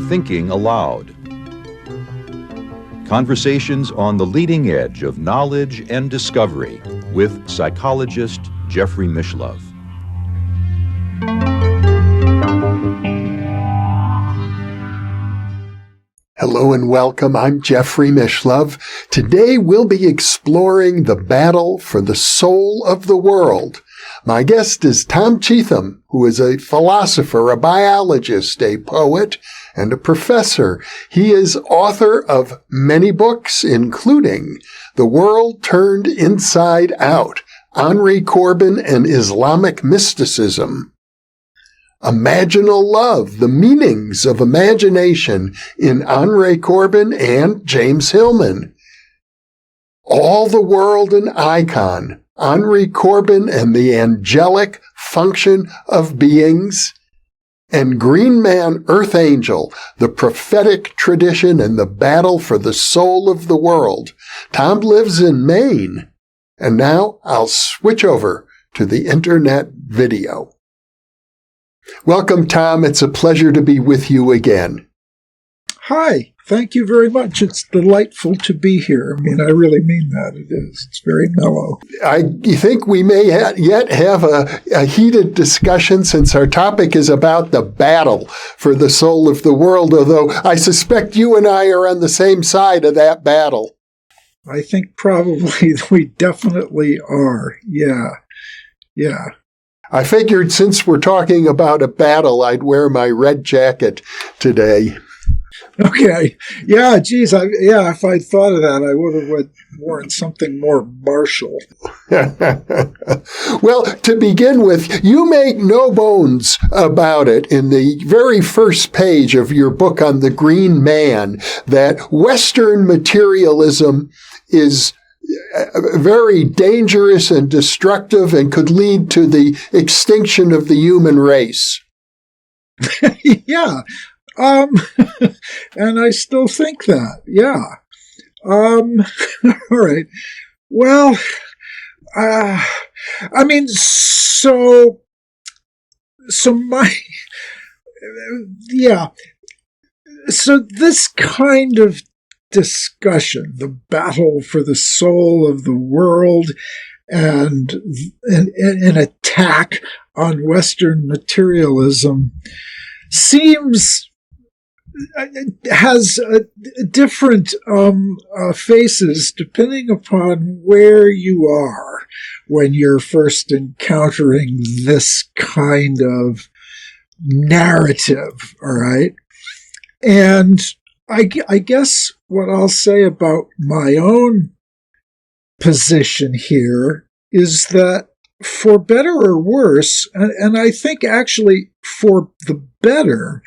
Thinking Aloud. Conversations on the leading edge of knowledge and discovery with psychologist Jeffrey Mishlove. Hello and welcome. I'm Jeffrey Mishlove. Today we'll be exploring the battle for the soul of the world. My guest is Tom Cheetham, who is a philosopher, a biologist, a poet, and a professor. He is author of many books, including The World Turned Inside Out, Henry Corbin and Islamic Mysticism, Imaginal Love, The Meanings of Imagination in Henry Corbin and James Hillman, All the World an Icon, Henry Corbin and the Angelic Function of Beings, and Green Man, Earth Angel, the Prophetic Tradition and the Battle for the Soul of the World. Tom lives in Maine. And now I'll switch over to the internet video. Welcome, Tom. It's a pleasure to be with you again. Hi. Thank you very much. It's delightful to be here. I mean, I really mean that. It is. It's very mellow. I think we may yet have a heated discussion since our topic is about the battle for the soul of the world, although I suspect you and I are on the same side of that battle. I think probably we definitely are. Yeah. I figured since we're talking about a battle, I'd wear my red jacket today. Okay. Yeah, geez. If I'd thought of that, I would have worn something more martial. Well, to begin with, you make no bones about it in the very first page of your book on the Green Man that Western materialism is very dangerous and destructive and could lead to the extinction of the human race. Yeah. And I still think that, yeah. All right. Well, I mean, so this kind of discussion, the battle for the soul of the world and an attack on Western materialism has different faces depending upon where you are when you're first encountering this kind of narrative, all right? And I guess what I'll say about my own position here is that for better or worse, and I think actually for the better,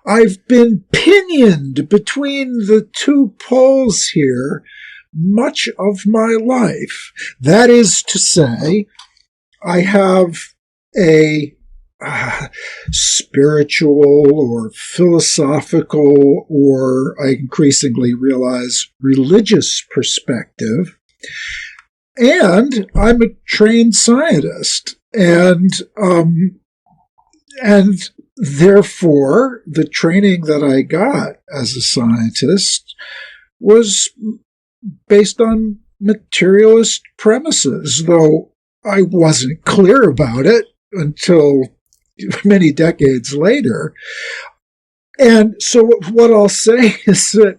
I've been pinioned between the two poles here much of my life. That is to say, I have a spiritual or philosophical, or I increasingly realize religious perspective, and I'm a trained scientist, and therefore, the training that I got as a scientist was based on materialist premises, though I wasn't clear about it until many decades later. And so what I'll say is that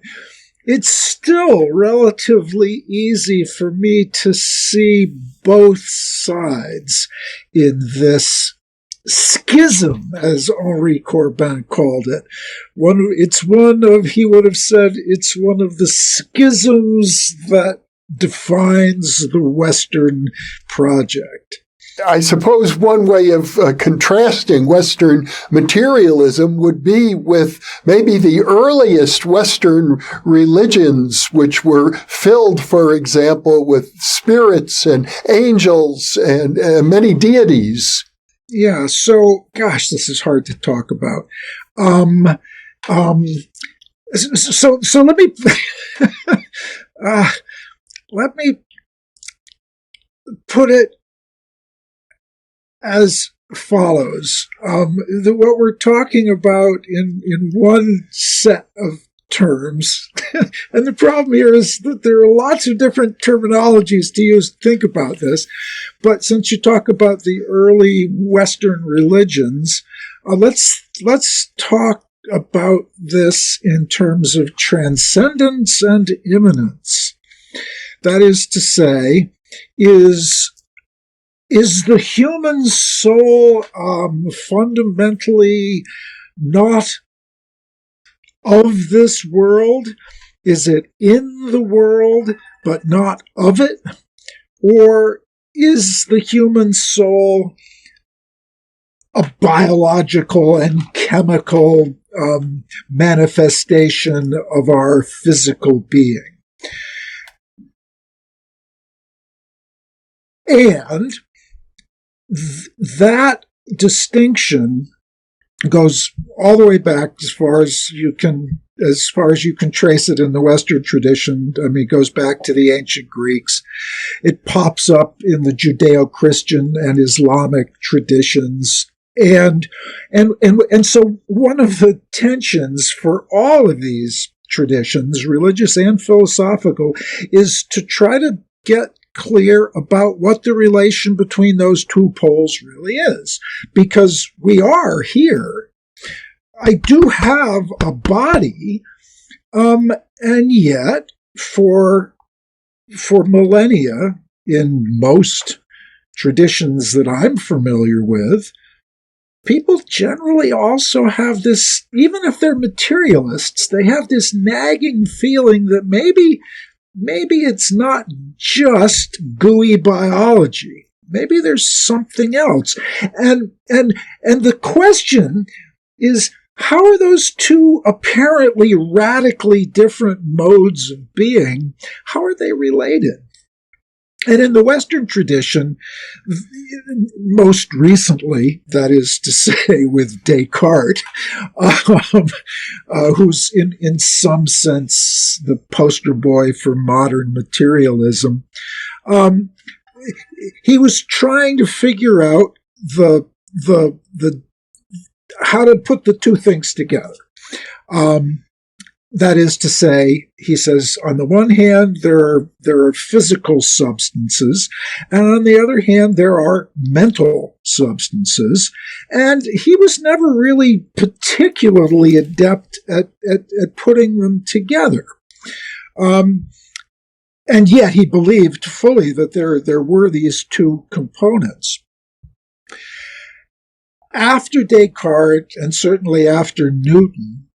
it's still relatively easy for me to see both sides in this schism, as Henry Corbin called it. He would have said, it's one of the schisms that defines the Western project. I suppose one way of contrasting Western materialism would be with maybe the earliest Western religions, which were filled, for example, with spirits and angels and many deities. Yeah, so, gosh, this is hard to talk about. So let me let me put it as follows. What we're talking about in one set of terms, and the problem here is that there are lots of different terminologies to use to think about this, but since you talk about the early Western religions, let's talk about this in terms of transcendence and immanence. That is to say, is the human soul fundamentally not of this world? Is it in the world but not of it? Or is the human soul a biological and chemical manifestation of our physical being? And that distinction goes all the way back as far as you can trace it in the Western tradition. I mean, it goes back to the ancient Greeks. It pops up in the Judeo-Christian and Islamic traditions. And so one of the tensions for all of these traditions, religious and philosophical, is to try to get clear about what the relation between those two poles really is. Because we are here. I do have a body, and yet for millennia, in most traditions that I'm familiar with, people generally also have this, even if they're materialists, they have this nagging feeling that maybe it's not just gooey biology. Maybe there's something else. And the question is, how are those two apparently radically different modes of being, how are they related? And in the Western tradition, most recently, that is to say with Descartes, who's in some sense the poster boy for modern materialism, he was trying to figure out the how to put the two things together. That is to say, he says, on the one hand, there are physical substances, and on the other hand, there are mental substances. And he was never really particularly adept at putting them together. And yet he believed fully that there were these two components. After Descartes, and certainly after Newton,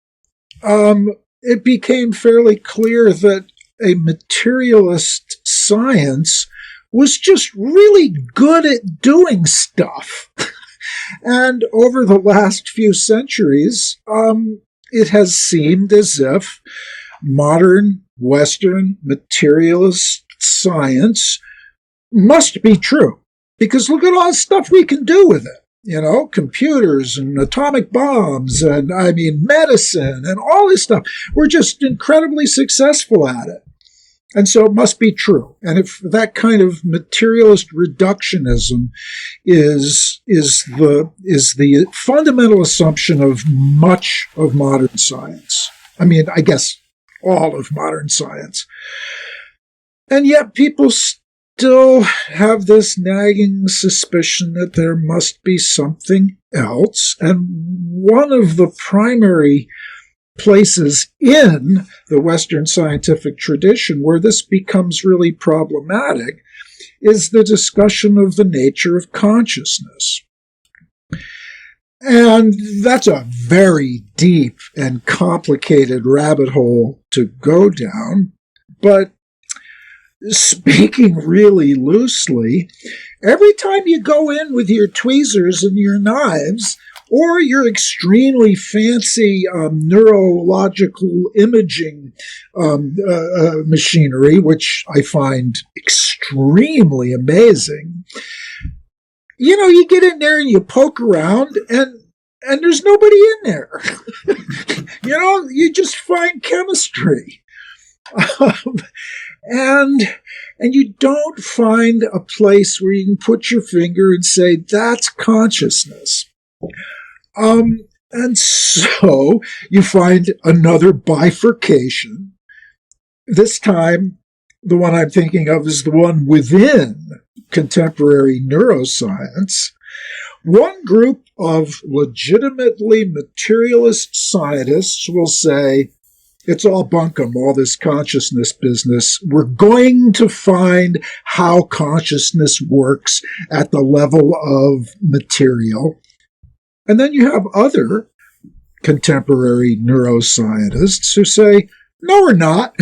it became fairly clear that a materialist science was just really good at doing stuff. And over the last few centuries, it has seemed as if modern Western materialist science must be true. Because look at all the stuff we can do with it. You know, computers and atomic bombs and, medicine and all this stuff. We're just incredibly successful at it. And so it must be true. And if that kind of materialist reductionism is the fundamental assumption of much of modern science. I guess all of modern science. And yet people still have this nagging suspicion that there must be something else. And one of the primary places in the Western scientific tradition where this becomes really problematic is the discussion of the nature of consciousness. And that's a very deep and complicated rabbit hole to go down, but speaking really loosely, every time you go in with your tweezers and your knives, or your extremely fancy neurological imaging machinery, which I find extremely amazing, you get in there and you poke around and there's nobody in there. You just find chemistry. Um, and you don't find a place where you can put your finger and say, that's consciousness. And so you find another bifurcation. This time, the one I'm thinking of is the one within contemporary neuroscience. One group of legitimately materialist scientists will say, it's all bunkum, all this consciousness business. We're going to find how consciousness works at the level of material. And then you have other contemporary neuroscientists who say, no, we're not.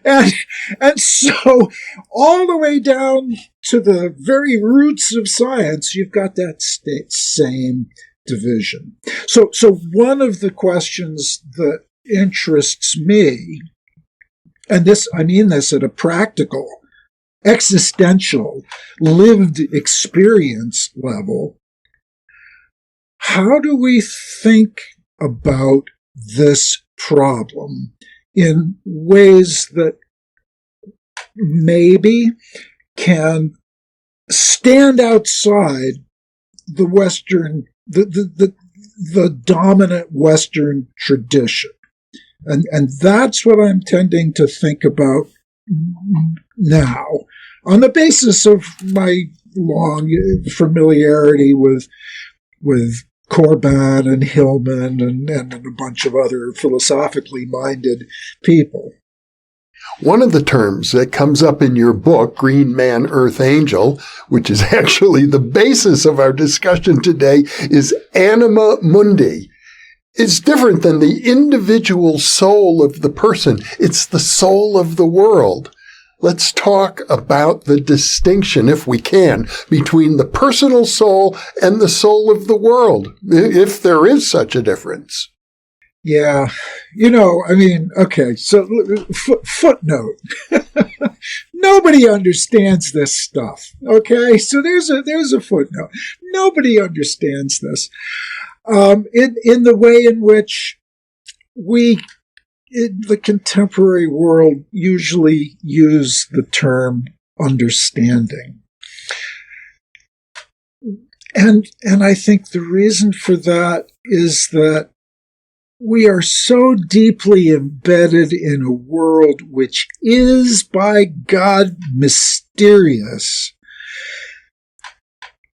and so all the way down to the very roots of science, you've got that same division. So one of the questions that interests me, and I mean this at a practical, existential, lived experience level, how do we think about this problem in ways that maybe can stand outside the Western, the dominant Western tradition? And that's what I'm tending to think about now, on the basis of my long familiarity with Corbin and Hillman and a bunch of other philosophically minded people. One of the terms that comes up in your book, Green Man, Earth Angel, which is actually the basis of our discussion today, is Anima Mundi. It's different than the individual soul of the person. It's the soul of the world. Let's talk about the distinction, if we can, between the personal soul and the soul of the world, if there is such a difference. Yeah. Okay, so footnote. Nobody understands this stuff, okay? So there's a footnote. Nobody understands this. In the way in which we, in the contemporary world, usually use the term understanding. And I think the reason for that is that we are so deeply embedded in a world which is, by God, mysterious,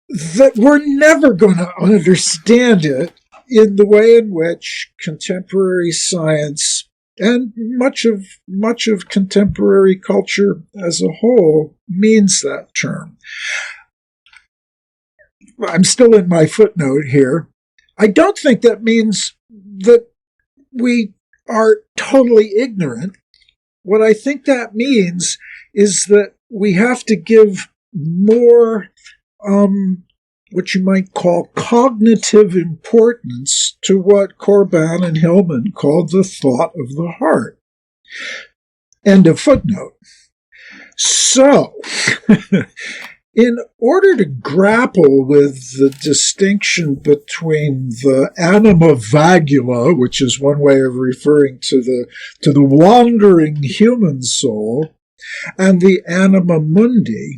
that we're never going to understand it in the way in which contemporary science and much of contemporary culture as a whole means that term. I'm still in my footnote here. I don't think that means that we are totally ignorant. What I think that means is that we have to give more what you might call cognitive importance to what Corbin and Hillman called the thought of the heart. End of footnote. So, in order to grapple with the distinction between the anima vagula, which is one way of referring to the wandering human soul, and the anima mundi,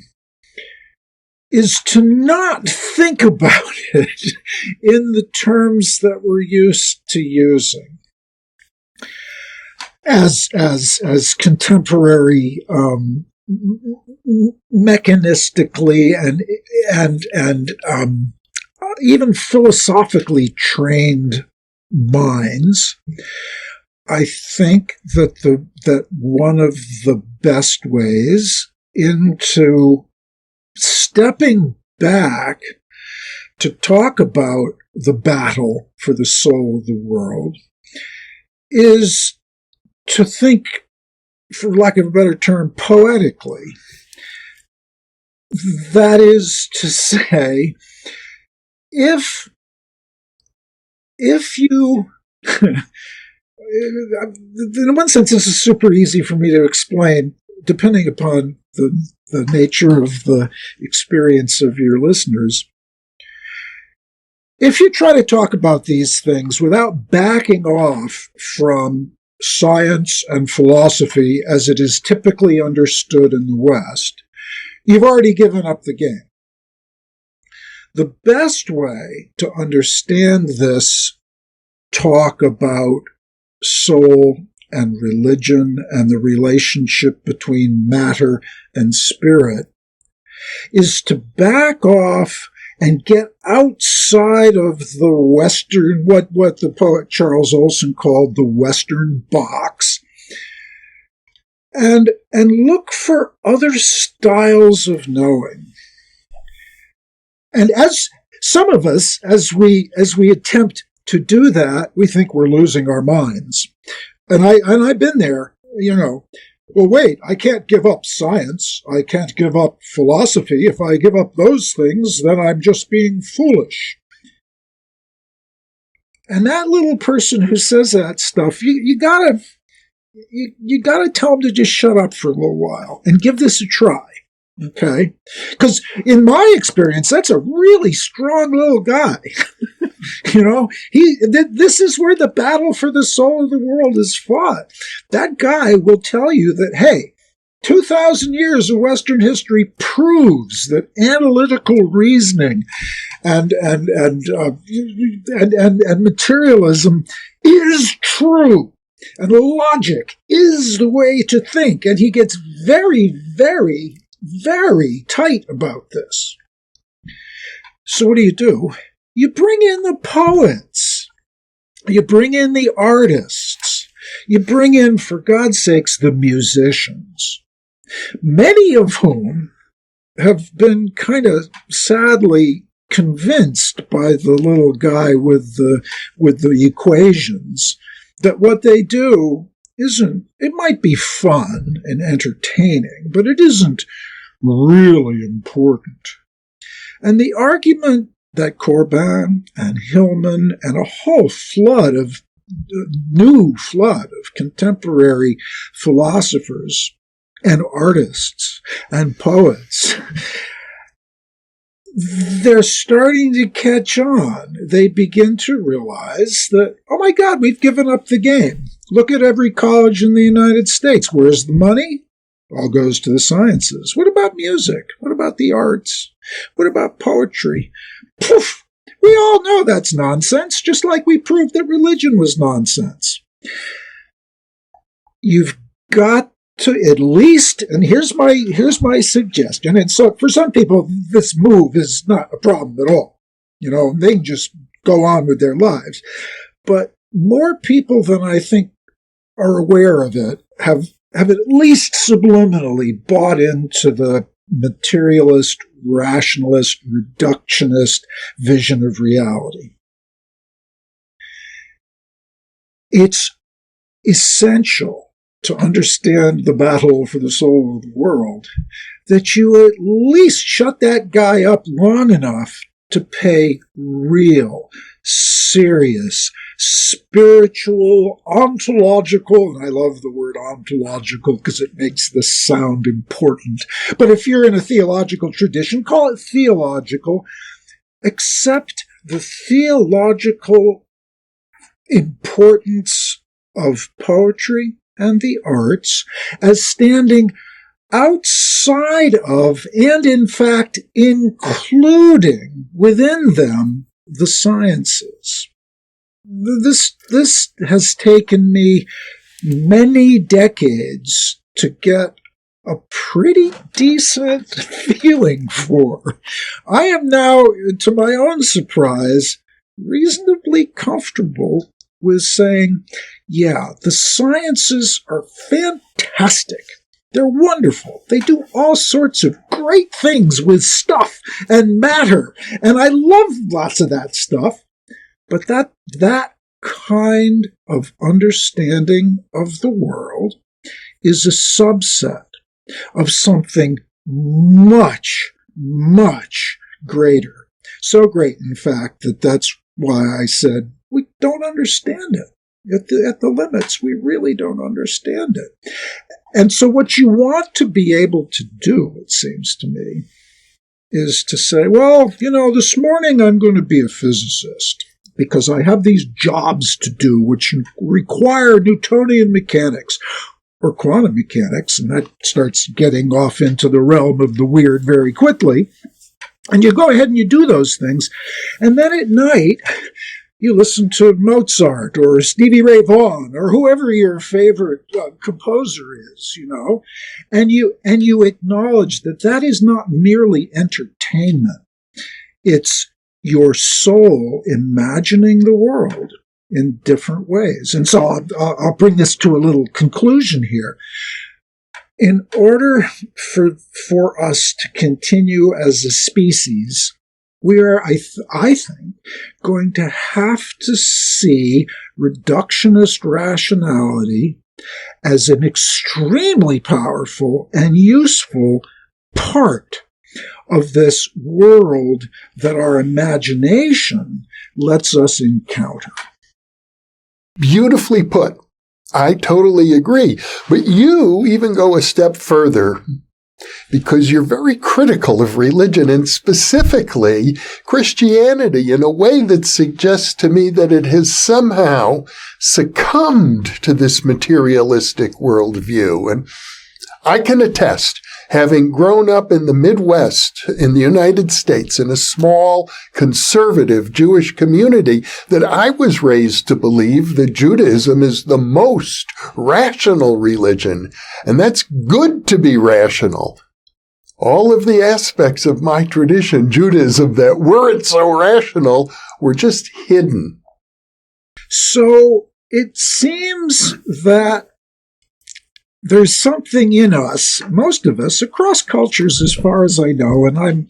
is to not think about it in the terms that we're used to using as contemporary mechanistically and even philosophically trained minds. I think that one of the best ways into stepping back to talk about the battle for the soul of the world is to think, for lack of a better term, poetically. That is to say, if you, in one sense, this is super easy for me to explain, depending upon the nature of the experience of your listeners. If you try to talk about these things without backing off from science and philosophy as it is typically understood in the West, you've already given up the game. The best way to understand this talk about soul and religion and the relationship between matter and spirit is to back off and get outside of the Western, what the poet Charles Olson called the Western box, and look for other styles of knowing. And as some of us, as we attempt to do that, we think we're losing our minds. And I've been there, well, wait, I can't give up science. I can't give up philosophy. If I give up those things, then I'm just being foolish. And that little person who says that stuff, you gotta tell them to just shut up for a little while and give this a try. Okay? Because in my experience, that's a really strong little guy. This is where the battle for the soul of the world is fought. That guy will tell you that, hey, 2,000 years of Western history proves that analytical reasoning and materialism is true, and logic is the way to think. And he gets very, very, very tight about this. So what do? You bring in the poets. You bring in the artists. You bring in, for God's sakes, the musicians, many of whom have been kind of sadly convinced by the little guy with the equations that what they do it might be fun and entertaining, but it isn't really important. And the argument that Corbin and Hillman and a whole new flood of contemporary philosophers and artists and poets, they're starting to catch on. They begin to realize that, oh my God, we've given up the game. Look at every college in the United States. Where's the money? All goes to the sciences. What about music? What about the arts? What about poetry? Poof! We all know that's nonsense, just like we proved that religion was nonsense. You've got to at least, and here's my suggestion, and so for some people this move is not a problem at all. They can just go on with their lives. But more people than I think are aware of it have at least subliminally bought into the materialist, rationalist, reductionist vision of reality. It's essential to understand the battle for the soul of the world that you at least shut that guy up long enough to pay real, serious, spiritual, ontological, and I love the word ontological because it makes this sound important. But if you're in a theological tradition, call it theological. Accept the theological importance of poetry and the arts as standing outside of, and in fact including within them, the sciences. This has taken me many decades to get a pretty decent feeling for. I am now, to my own surprise, reasonably comfortable with saying, yeah, the sciences are fantastic. They're wonderful. They do all sorts of great things with stuff and matter. And I love lots of that stuff. But that kind of understanding of the world is a subset of something much, much greater. So great, in fact, that's why I said we don't understand it. At the limits, we really don't understand it. And so what you want to be able to do, it seems to me, is to say, well, this morning I'm going to be a physicist because I have these jobs to do which require Newtonian mechanics or quantum mechanics, and that starts getting off into the realm of the weird very quickly. And you go ahead and you do those things, and then at night you listen to Mozart or Stevie Ray Vaughan or whoever your favorite composer is, and you acknowledge that that is not merely entertainment. It's your soul imagining the world in different ways. And so I'll bring this to a little conclusion here. In order for us to continue as a species, we are, I think, going to have to see reductionist rationality as an extremely powerful and useful part of this world that our imagination lets us encounter. Beautifully put. I totally agree. But you even go a step further because you're very critical of religion and specifically Christianity in a way that suggests to me that it has somehow succumbed to this materialistic worldview. And I can attest, having grown up in the Midwest in the United States in a small conservative Jewish community, that I was raised to believe that Judaism is the most rational religion, and that's good to be rational. All of the aspects of my tradition, Judaism, that weren't so rational were just hidden. So it seems that there's something in us, most of us, across cultures, as far as I know, and I'm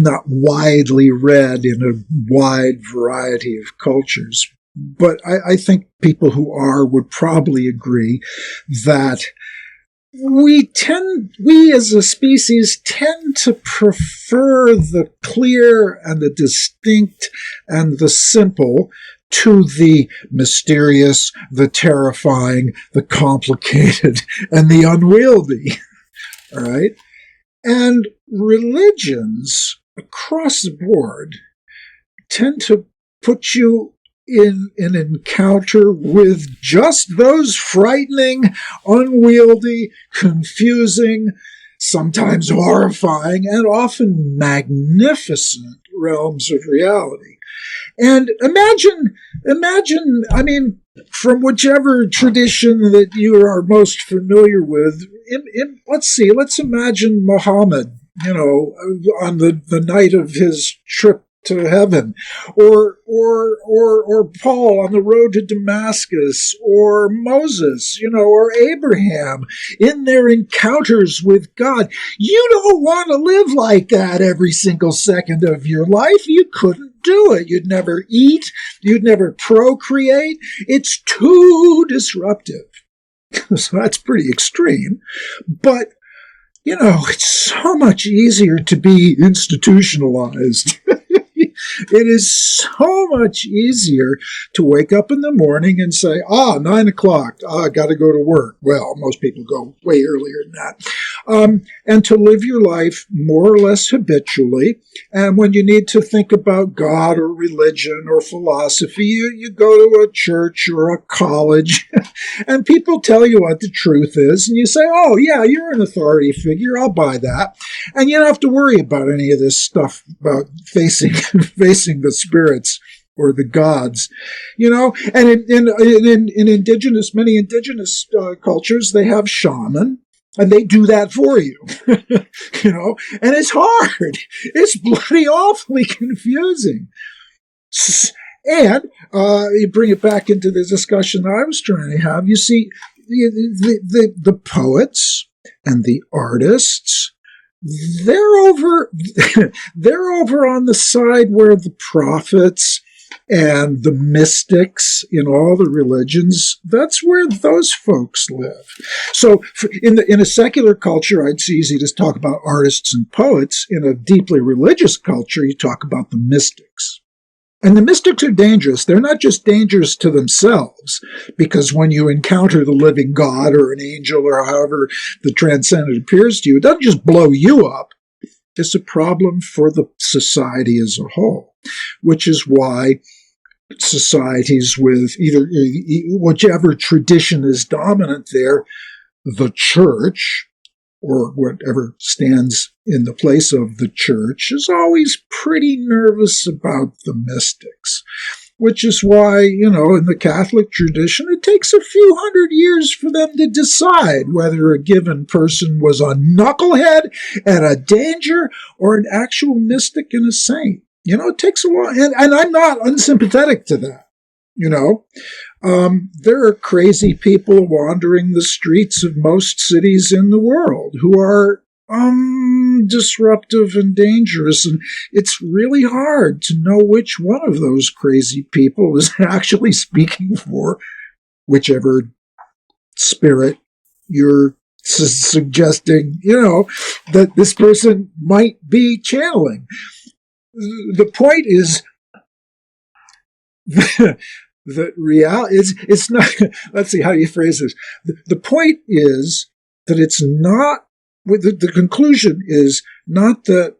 not widely read in a wide variety of cultures, but I think people who are would probably agree that we as a species tend to prefer the clear and the distinct and the simple to the mysterious, the terrifying, the complicated, and the unwieldy. All right? And religions across the board tend to put you in an encounter with just those frightening, unwieldy, confusing, sometimes horrifying, and often magnificent realms of reality. And imagine, I mean, from whichever tradition that you are most familiar with, let's imagine Muhammad, on the night of his trip to heaven, or Paul on the road to Damascus, or Moses, or Abraham in their encounters with God. You don't want to live like that every single second of your life. You couldn't do it. You'd never eat. You'd never procreate. It's too disruptive. So that's pretty extreme. But, it's so much easier to be institutionalized. It is so much easier to wake up in the morning and say, 9 o'clock, I got to go to work. Well, most people go way earlier than that. And to live your life more or less habitually. And when you need to think about God or religion or philosophy, you go to a church or a college and people tell you what the truth is. And you say, oh, yeah, you're an authority figure. I'll buy that. And you don't have to worry about any of this stuff about facing the spirits or the gods, and in many indigenous cultures, they have shaman, and they do that for you, and it's hard. It's bloody awfully confusing. And you bring it back into the discussion that I was trying to have. You see, the poets and the artists, they're over on the side where the prophets and the mystics in all the religions, that's where those folks live. So in a secular culture, it's easy to talk about artists and poets. In a deeply religious culture, you talk about the mystics. And the mystics are dangerous. They're not just dangerous to themselves, because when you encounter the living God or an angel or however the transcendent appears to you, it doesn't just blow you up. It's a problem for the society as a whole. which is why societies with either whichever tradition is dominant there, the church, or whatever stands in the place of the church, is always pretty nervous about the mystics. Which is why, in the Catholic tradition, it takes a few hundred years for them to decide whether a given person was a knucklehead and a danger or an actual mystic and a saint. It takes a long, and I'm not unsympathetic to that. There are crazy people wandering the streets of most cities in the world who are disruptive and dangerous, and it's really hard to know which one of those crazy people is actually speaking for whichever spirit you're suggesting, that this person might be channeling. The point is that reality it's not. Let's see how you phrase this. The point is that it's not. The conclusion is not that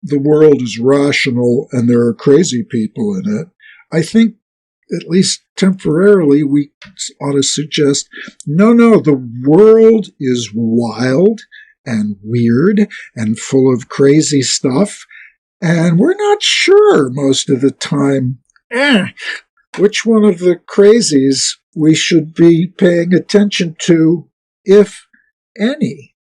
the world is rational and there are crazy people in it. I think, at least temporarily, we ought to suggest, no, the world is wild and weird and full of crazy stuff, and we're not sure most of the time which one of the crazies we should be paying attention to, if any.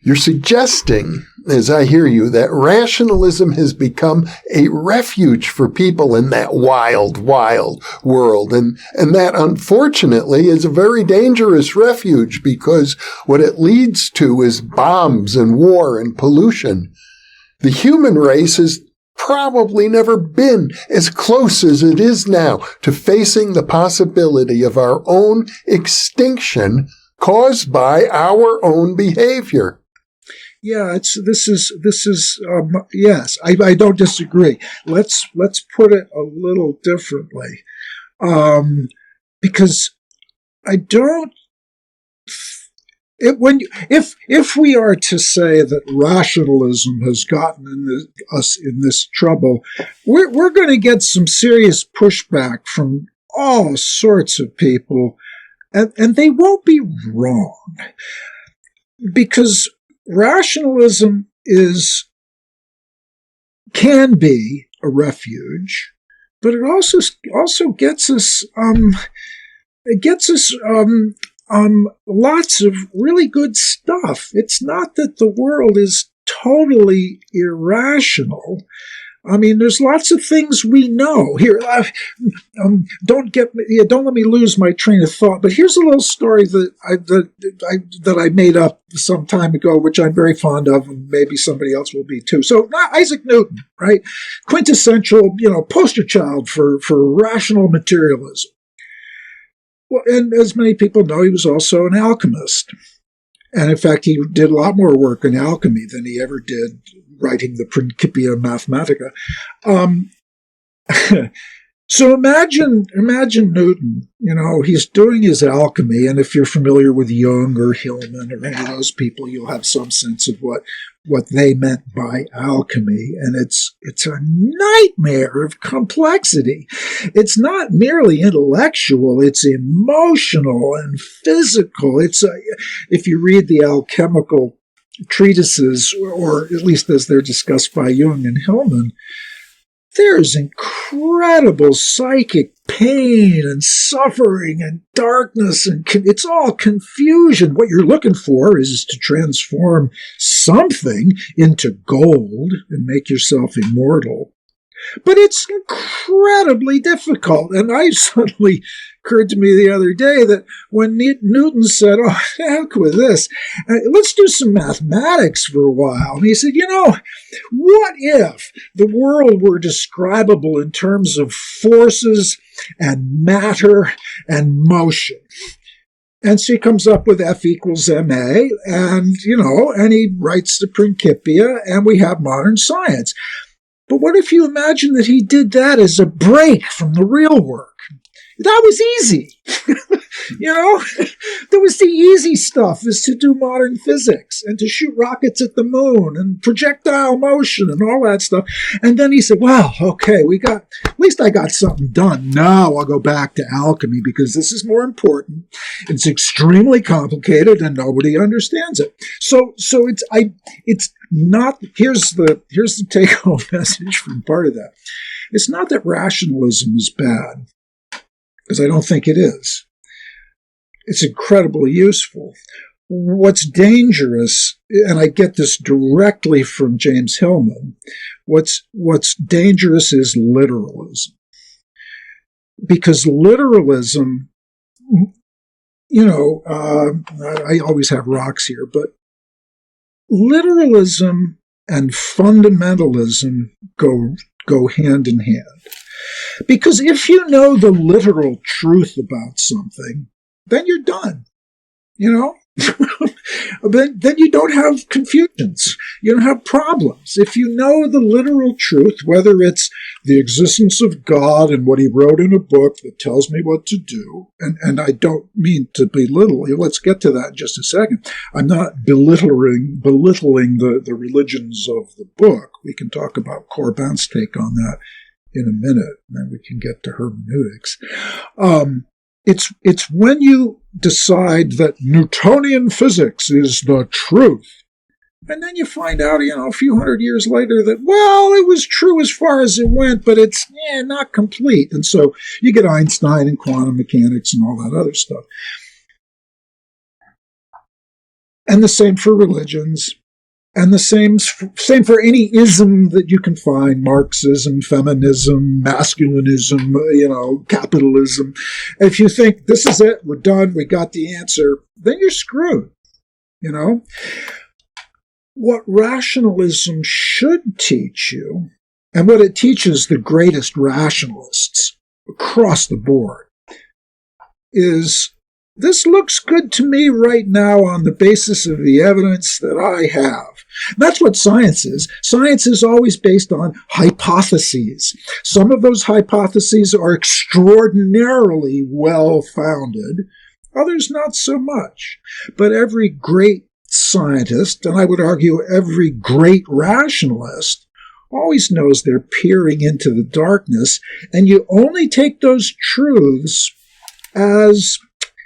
You're suggesting, as I hear you, that rationalism has become a refuge for people in that wild, wild world. And that, unfortunately, is a very dangerous refuge, because what it leads to is bombs and war and pollution. The human race has probably never been as close as it is now to facing the possibility of our own extinction caused by our own behavior. Yeah, yes, I don't disagree. Let's put it a little differently, because I don't. If we are to say that rationalism has gotten us in this trouble, we're going to get some serious pushback from all sorts of people, and they won't be wrong, because rationalism can be a refuge, but it also gets us lots of really good stuff. It's not that the world is totally irrational. I mean, there's lots of things we know. Here, don't let me lose my train of thought. But here's a little story that I made up some time ago, which I'm very fond of, and maybe somebody else will be too. So, Isaac Newton, right? Quintessential, poster child for rational materialism. Well, and as many people know, he was also an alchemist. And in fact, he did a lot more work in alchemy than he ever did writing the Principia Mathematica. So imagine Newton, he's doing his alchemy, and if you're familiar with Jung or Hillman or any of those people, you'll have some sense of what they meant by alchemy. And it's a nightmare of complexity. It's not merely intellectual, it's emotional and physical. If you read the alchemical treatises, or at least as they're discussed by Jung and Hillman, there's incredible psychic pain and suffering and darkness, and it's all confusion. What you're looking for is to transform something into gold and make yourself immortal. But it's incredibly difficult. And I suddenly occurred to me the other day that when Newton said, oh, heck with this, let's do some mathematics for a while. And he said, what if the world were describable in terms of forces and matter and motion? And so he comes up with F equals ma, and he writes the Principia, and we have modern science. But what if you imagine that he did that as a break from the real work? That was easy. There was the easy stuff, is to do modern physics and to shoot rockets at the moon and projectile motion and all that stuff. And then he said, well, okay, at least I got something done. Now I'll go back to alchemy because this is more important. It's extremely complicated and nobody understands it. So it's not, here's the take-home message from part of that. It's not that rationalism is bad, because I don't think it is. It's incredibly useful. What's dangerous, and I get this directly from James Hillman, what's dangerous is literalism. Because literalism, I always have rocks here, but literalism and fundamentalism go hand in hand. Because if you know the literal truth about something, then you're done, Then you don't have confusions. You don't have problems. If you know the literal truth, whether it's the existence of God and what he wrote in a book that tells me what to do, and I don't mean to belittle, let's get to that in just a second. I'm not belittling the religions of the book. We can talk about Corbin's take on that in a minute, and then we can get to hermeneutics. It's when you decide that Newtonian physics is the truth, and then you find out, a few hundred years later that, well, it was true as far as it went, but it's not complete. And so you get Einstein and quantum mechanics and all that other stuff. And the same for religions. And the same for any ism that you can find: Marxism, feminism, masculinism, capitalism. If you think this is it, we're done, we got the answer, then you're screwed. What rationalism should teach you, and what it teaches the greatest rationalists across the board, is this looks good to me right now on the basis of the evidence that I have. That's what science is. Science is always based on hypotheses. Some of those hypotheses are extraordinarily well-founded, others not so much. But every great scientist, and I would argue every great rationalist, always knows they're peering into the darkness, and you only take those truths as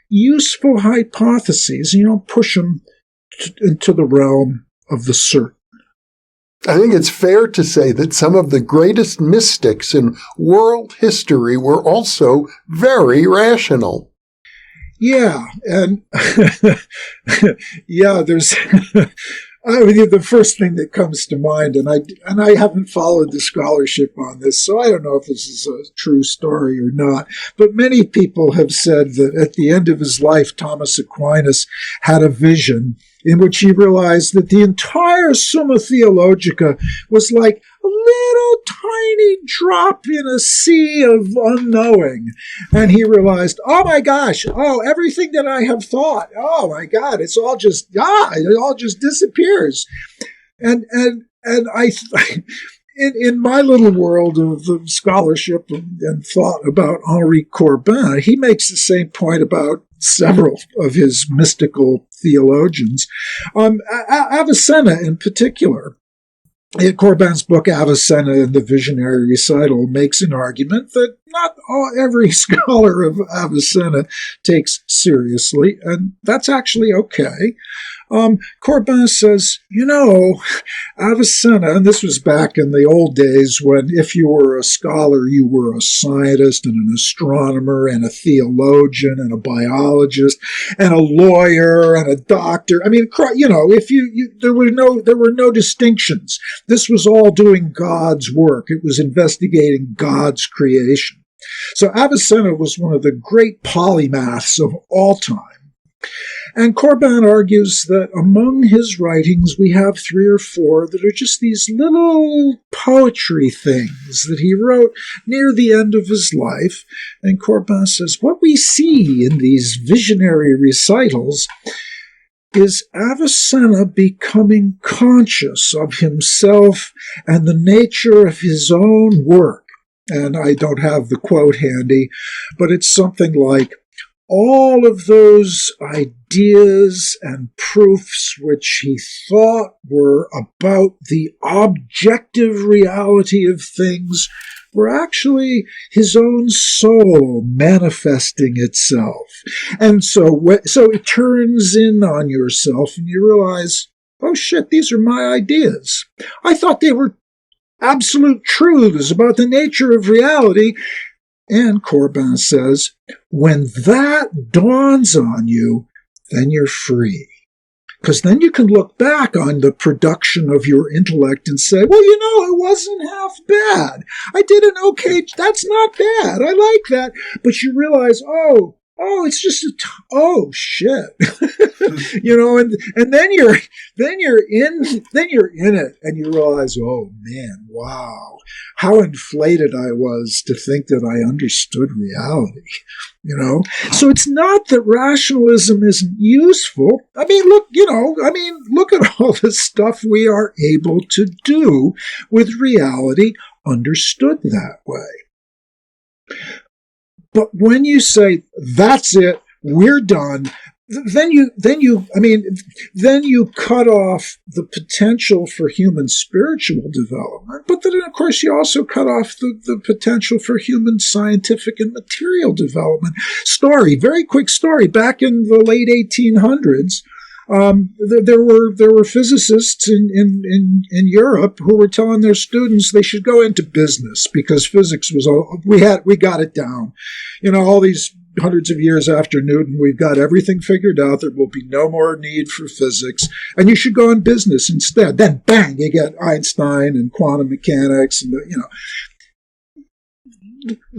useful hypotheses, push them into the realm of the certain. I think it's fair to say that some of the greatest mystics in world history were also very rational. Yeah, and there's the first thing that comes to mind, and I haven't followed the scholarship on this, so I don't know if this is a true story or not, but many people have said that at the end of his life, Thomas Aquinas had a vision in which he realized that the entire Summa Theologica was like a little tiny drop in a sea of unknowing. And he realized, oh my gosh, everything that I have thought, oh my God, it all just disappears. And I, in my little world of scholarship and thought about Henry Corbin, he makes the same point about several of his mystical theologians. Avicenna in particular. Corbin's book, Avicenna and the Visionary Recital, makes an argument that not every scholar of Avicenna takes seriously, and that's actually okay. Corbin says, Avicenna, and this was back in the old days when if you were a scholar, you were a scientist and an astronomer and a theologian and a biologist and a lawyer and a doctor. I mean, there were no distinctions. This was all doing God's work. It was investigating God's creation. So Avicenna was one of the great polymaths of all time. And Corbin argues that among his writings we have 3 or 4 that are just these little poetry things that he wrote near the end of his life. And Corbin says, what we see in these visionary recitals is Avicenna becoming conscious of himself and the nature of his own work. and I don't have the quote handy, but it's something like, all of those ideas and proofs which he thought were about the objective reality of things were actually his own soul manifesting itself. And so it turns in on yourself and you realize, oh shit, these are my ideas. I thought they were absolute truths about the nature of reality. And Corbin says, when that dawns on you, then you're free. Because then you can look back on the production of your intellect and say, well, it wasn't half bad. I did an okay, that's not bad. I like that. But you realize, oh, it's just oh shit. And then you're in it and you realize, oh man, wow, how inflated I was to think that I understood reality. So it's not that rationalism isn't useful. I mean, look at all the stuff we are able to do with reality understood that way. But when you say, that's it, we're done, then you cut off the potential for human spiritual development. But then, of course, you also cut off the potential for human scientific and material development. Very quick story. Back in the late 1800s, there were physicists in Europe who were telling their students they should go into business because physics was we got it down. All these hundreds of years after Newton, we've got everything figured out. There will be no more need for physics, and you should go in business instead. Then, bang, you get Einstein and quantum mechanics, and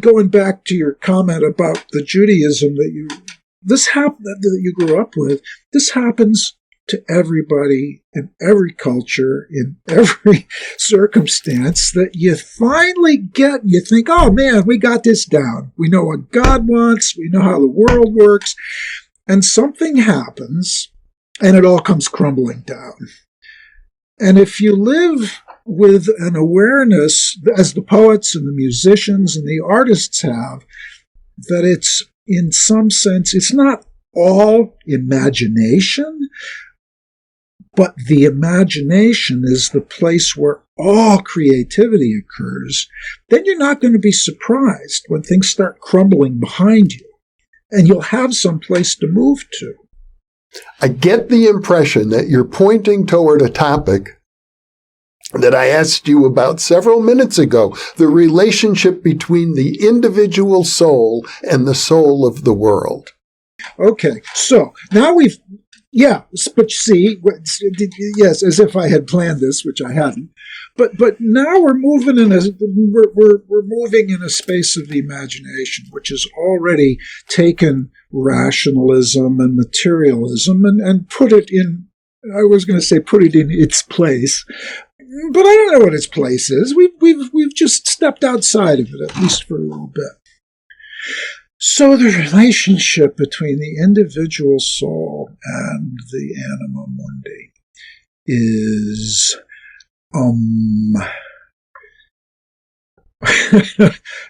Going back to your comment about the Judaism that you grew up with, this happens to everybody in every culture, in every circumstance, that you finally get, you think, oh man, we got this down. We know what God wants. We know how the world works. And something happens and it all comes crumbling down. And if you live with an awareness, as the poets and the musicians and the artists have, that it's, in some sense, it's not all imagination, but the imagination is the place where all creativity occurs, then you're not going to be surprised when things start crumbling behind you, and you'll have some place to move to. I get the impression that you're pointing toward a topic that I asked you about several minutes ago, the relationship between the individual soul and the soul of the world. Okay, so now but see, yes, as if I had planned this, which I hadn't. But now we're moving in we're moving in a space of the imagination, which has already taken rationalism and materialism and put it in. I was going to say put it in its place, but I don't know what its place is. We've just stepped outside of it, at least for a little bit. So the relationship between the individual soul and the Anima Mundi is,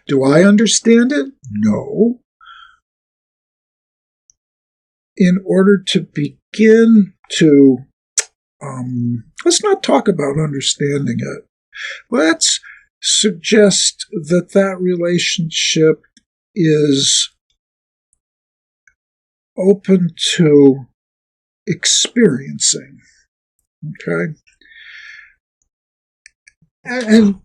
do I understand it? No. In order to begin to, let's not talk about understanding it. Let's suggest that relationship is open to experiencing. Okay? And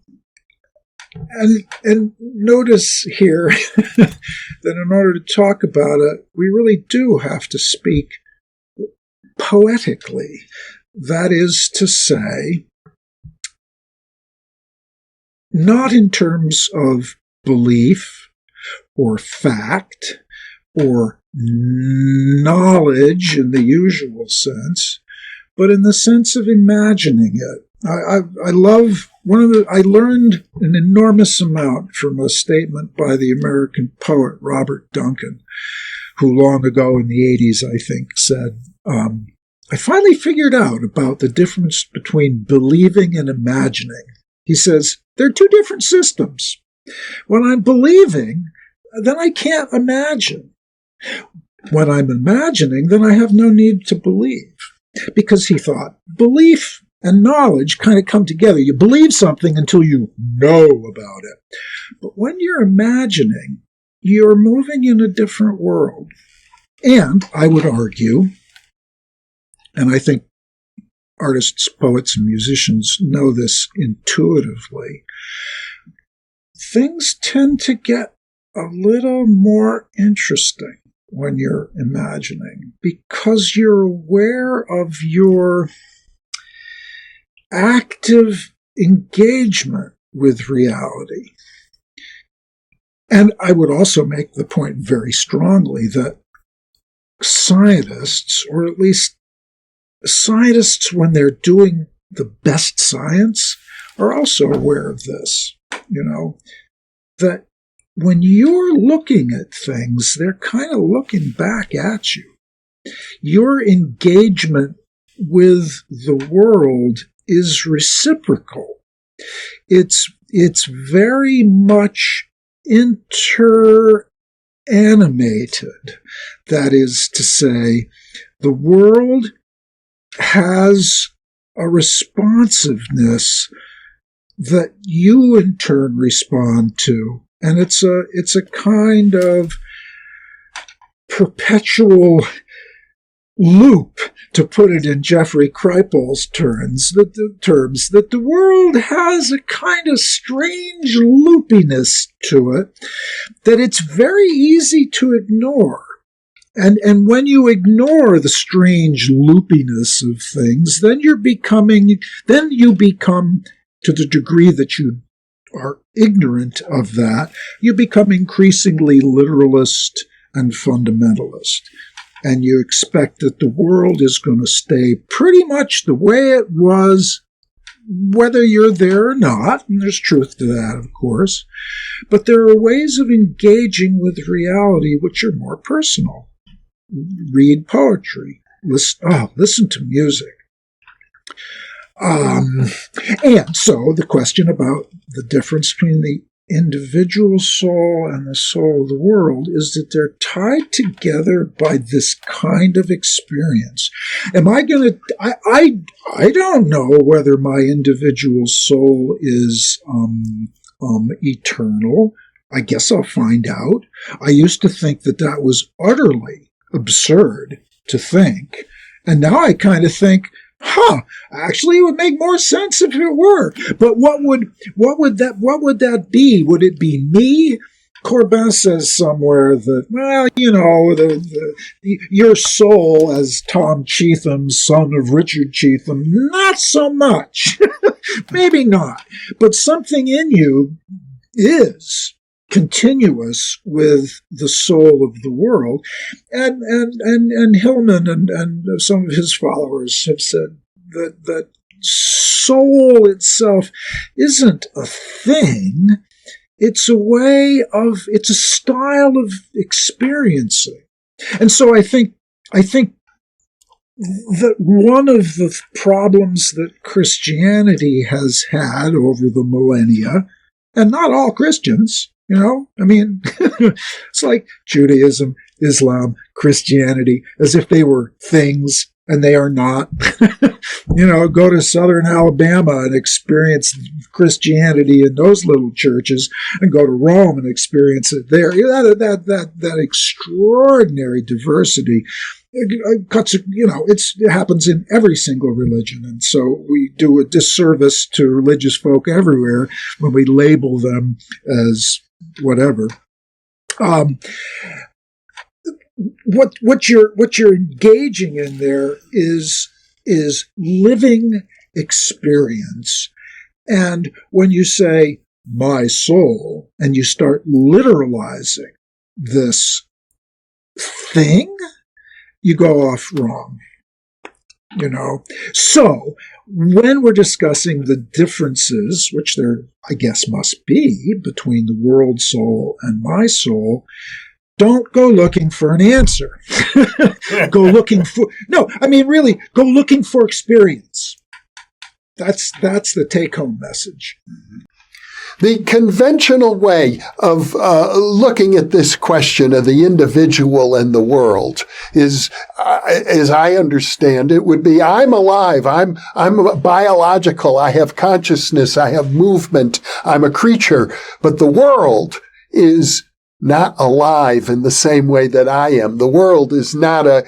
notice here that in order to talk about it, we really do have to speak poetically. That is to say, not in terms of belief or fact or knowledge in the usual sense, but in the sense of imagining it. I learned an enormous amount from a statement by the American poet Robert Duncan, who long ago in the 80s, I think, said, I finally figured out about the difference between believing and imagining. He says, they're two different systems. When I'm believing, then I can't imagine. When I'm imagining, then I have no need to believe. Because he thought belief and knowledge kind of come together. You believe something until you know about it. But when you're imagining, you're moving in a different world. And I would argue, and I think artists, poets, and musicians know this intuitively, things tend to get a little more interesting when you're imagining, because you're aware of your active engagement with reality. And I would also make the point very strongly that scientists, or at least scientists when they're doing the best science, are also aware of this, that when you're looking at things, they're kind of looking back at you. Your engagement with the world is reciprocal. It's very much interanimated. That is to say, the world has a responsiveness that you in turn respond to. And it's a kind of perpetual loop, to put it in Jeffrey Kripal's terms, that the world has a kind of strange loopiness to it that it's very easy to ignore. And when you ignore the strange loopiness of things, then you become, to the degree that you are ignorant of that, you become increasingly literalist and fundamentalist. And you expect that the world is going to stay pretty much the way it was, whether you're there or not, and there's truth to that, of course. But there are ways of engaging with reality which are more personal. Read poetry. Listen to music. And so the question about the difference between the individual soul and the soul of the world is that they're tied together by this kind of experience. Am I going to... I don't know whether my individual soul is eternal. I guess I'll find out. I used to think that was utterly absurd to think. And now I kind of think, actually it would make more sense if it were. But what would that be? Would it be me? Corbin says somewhere that, your soul as Tom Cheetham, son of Richard Cheetham, not so much. Maybe not. But something in you is continuous with the soul of the world. And Hillman and some of his followers have said that soul itself isn't a thing. It's it's a style of experiencing. And so I think that one of the problems that Christianity has had over the millennia, and not all Christians, it's like Judaism, Islam, Christianity, as if they were things, and they are not. Go to southern Alabama and experience Christianity in those little churches, and go to Rome and experience it there. That extraordinary diversity it happens in every single religion. And so we do a disservice to religious folk everywhere when we label them as whatever. What you're engaging in there is living experience. And when you say my soul and you start literalizing this thing, you go off wrong. So when we're discussing the differences, which there, I guess, must be between the world soul and my soul, don't go looking for an answer. Go looking for experience. That's the take-home message. The conventional way of looking at this question of the individual and the world is, as I understand it, would be I'm alive, I'm biological, I have consciousness, I have movement, I'm a creature, but the world is not alive in the same way that I am. The world is not a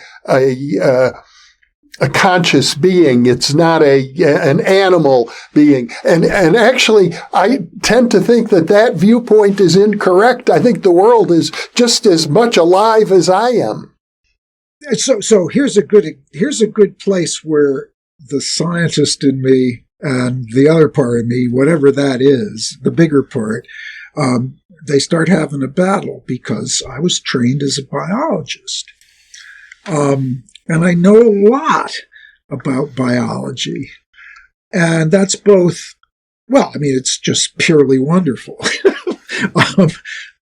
conscious being. It's not an animal being. And actually, I tend to think that viewpoint is incorrect. I think the world is just as much alive as I am. So here's a good place where the scientist in me and the other part of me, whatever that is, the bigger part, they start having a battle because I was trained as a biologist. And I know a lot about biology. And that's both, well, I mean, it's just purely wonderful.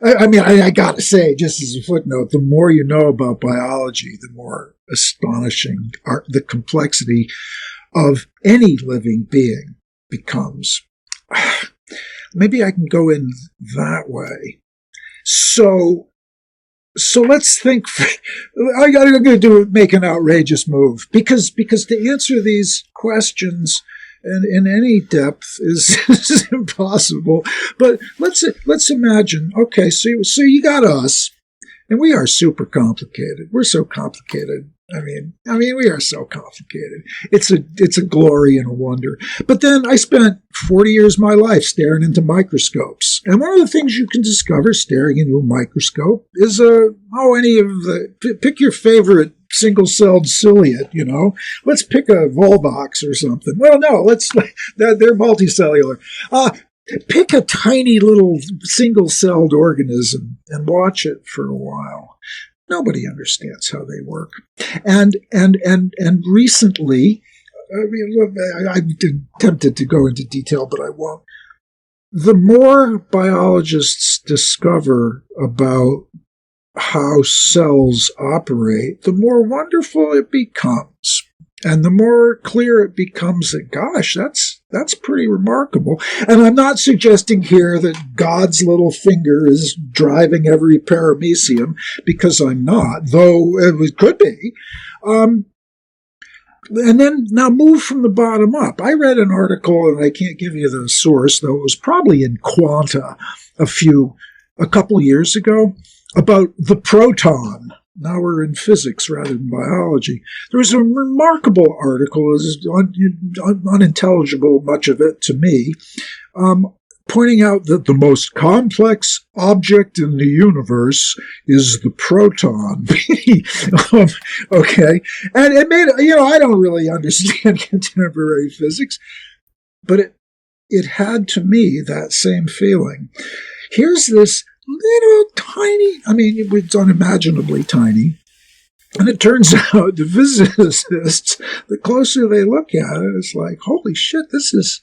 I got to say, just as a footnote, the more you know about biology, the more astonishing the complexity of any living being becomes. Maybe I can go in that way. So let's think. I'm going to make an outrageous move because to answer these questions in any depth is impossible. But let's imagine. Okay, so you got us, and we are super complicated. We're so complicated. I mean, we are so complicated. It's a glory and a wonder. But then I spent 40 years of my life staring into microscopes. And one of the things you can discover staring into a microscope is, pick your favorite single-celled ciliate, Let's pick a Volvox or something. Well, no, they're multicellular. Pick a tiny little single-celled organism and watch it for a while. Nobody understands how they work. And recently, I'm tempted to go into detail, but I won't. The more biologists discover about how cells operate, the more wonderful it becomes. And the more clear it becomes that, gosh, that's pretty remarkable. And I'm not suggesting here that God's little finger is driving every paramecium, because I'm not, though it could be. And then now move from the bottom up. I read an article, and I can't give you the source, though it was probably in Quanta a couple years ago, about the proton. Now we're in physics rather than biology. There was a remarkable article, unintelligible, much of it to me, pointing out that the most complex object in the universe is the proton. Okay. And it made, I don't really understand contemporary physics, but it had to me that same feeling. Here's this little tiny, it's unimaginibly tiny. And it turns out the physicists, the closer they look at it, it's like, holy shit, this is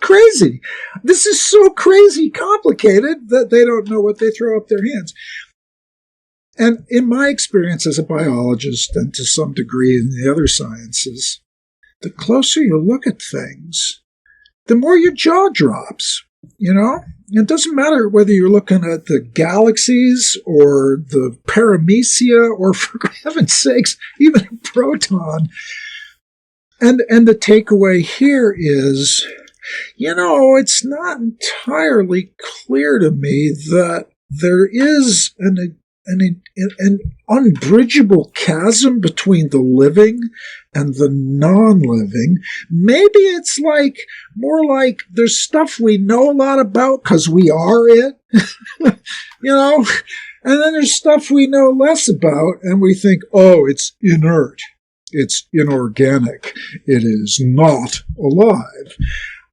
crazy. This is so crazy complicated that they don't know what they throw up their hands. And in my experience as a biologist, and to some degree in the other sciences, the closer you look at things, the more your jaw drops. It doesn't matter whether you're looking at the galaxies or the paramecia or, for heaven's sakes, even a proton. And the takeaway here is, it's not entirely clear to me that there is an unbridgeable chasm between the living and the non-living. Maybe it's more like there's stuff we know a lot about because we are it, and then there's stuff we know less about and we think, oh, it's inert, it's inorganic, it is not alive.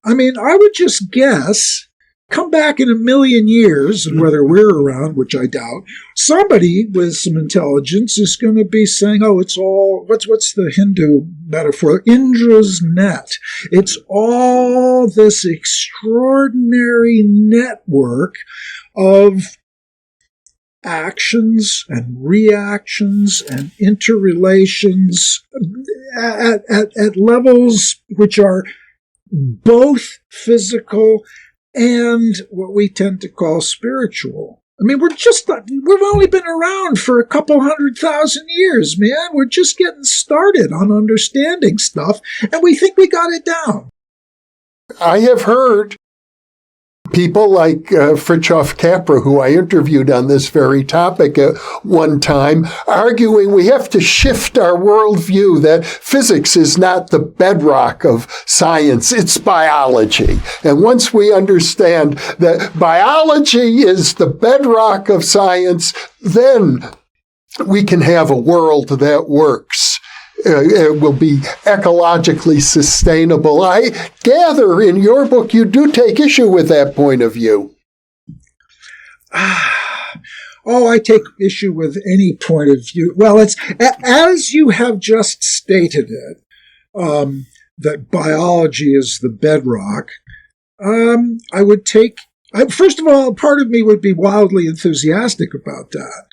I would just guess, come back in a million years, and whether we're around, which I doubt, somebody with some intelligence is going to be saying, oh, it's all, what's the Hindu metaphor? Indra's net. It's all this extraordinary network of actions and reactions and interrelations at levels which are both physical and what we tend to call spiritual. I mean, we've only been around for a couple 100,000 years, man. We're just getting started on understanding stuff, and we think we got it down. I have heard people like Fritjof Capra, who I interviewed on this very topic at one time, arguing we have to shift our worldview, that physics is not the bedrock of science, it's biology. And once we understand that biology is the bedrock of science, then we can have a world that works. It will be ecologically sustainable. I gather in your book you do take issue with that point of view. I take issue with any point of view. Well, it's as you have just stated it, that biology is the bedrock. I would take, first of all, part of me would be wildly enthusiastic about that,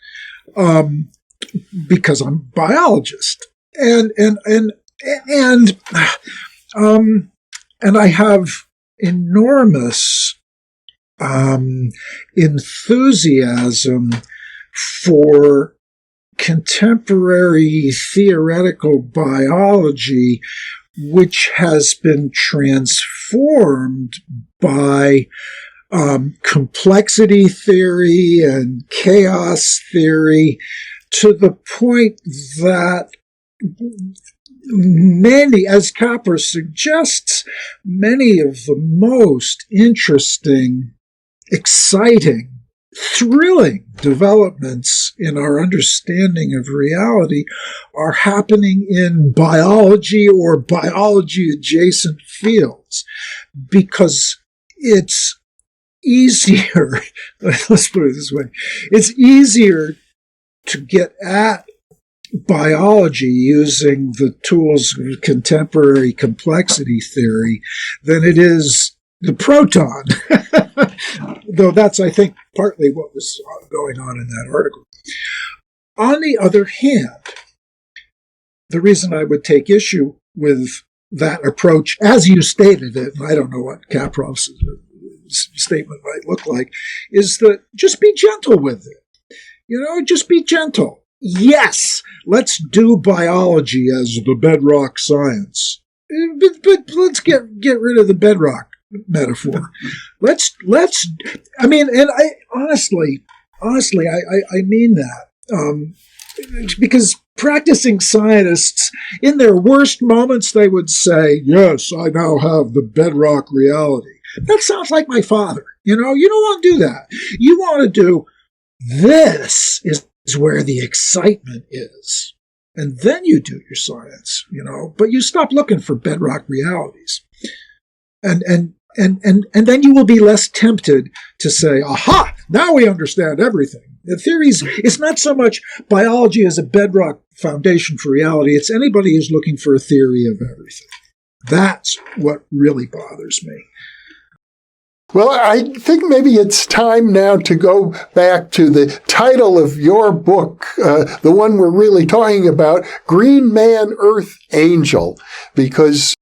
because I'm a biologist. And I have enormous enthusiasm for contemporary theoretical biology, which has been transformed by complexity theory and chaos theory to the point that many, as Capra suggests, many of the most interesting, exciting, thrilling developments in our understanding of reality are happening in biology or biology-adjacent fields, because it's easier, let's put it this way, it's easier to get at biology using the tools of contemporary complexity theory than it is the proton. Though that's, I think, partly what was going on in that article. On the other hand, the reason I would take issue with that approach, as you stated it, and I don't know what Kaprov's statement might look like, is that just be gentle with it. Just be gentle. Yes, let's do biology as the bedrock science. But let's get rid of the bedrock metaphor. I mean, and I honestly, I mean that. Because practicing scientists, in their worst moments, they would say, yes, I now have the bedrock reality. That sounds like my father. You don't want to do that. You want to do, this is where the excitement is. And then you do your science, but you stop looking for bedrock realities. And then you will be less tempted to say, aha, now we understand everything. The theories, it's not so much biology as a bedrock foundation for reality, it's anybody who's looking for a theory of everything. That's what really bothers me. Well, I think maybe it's time now to go back to the title of your book, the one we're really talking about, Green Man, Earth Angel, because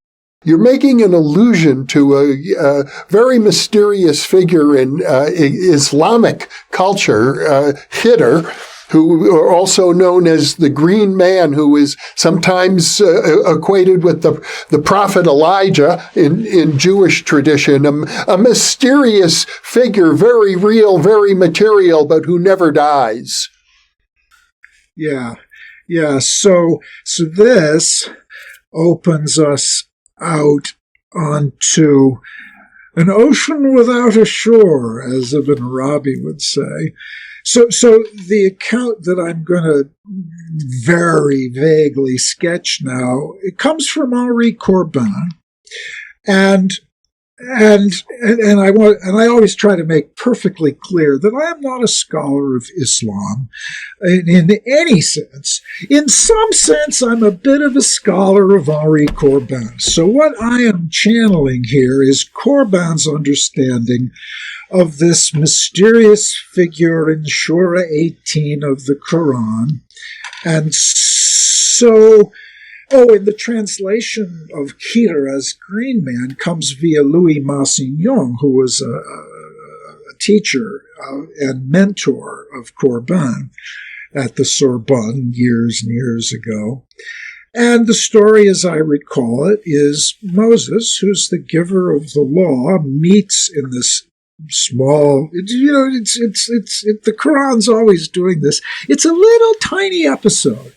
you're making an allusion to a very mysterious figure in Islamic culture, Hitler, who are also known as the Green Man, who is sometimes equated with the prophet Elijah in Jewish tradition, a mysterious figure, very real, very material, but who never dies. Yeah. So this opens us out onto an ocean without a shore, as Ibn Arabi would say. So the account that I'm going to very vaguely sketch now, it comes from Henry Corbin, and I always try to make perfectly clear that I am not a scholar of Islam in any sense. In some sense, I'm a bit of a scholar of Henry Corbin. So what I am channeling here is Corbin's understanding of this mysterious figure in Surah 18 of the Quran. And so Oh, and the translation of Keter as Green Man comes via Louis Massignon, who was a teacher and mentor of Corbin at the Sorbonne years and years ago. And the story, as I recall it, is Moses, who's the giver of the law, meets in this small, the Quran's always doing this. It's a little tiny episode,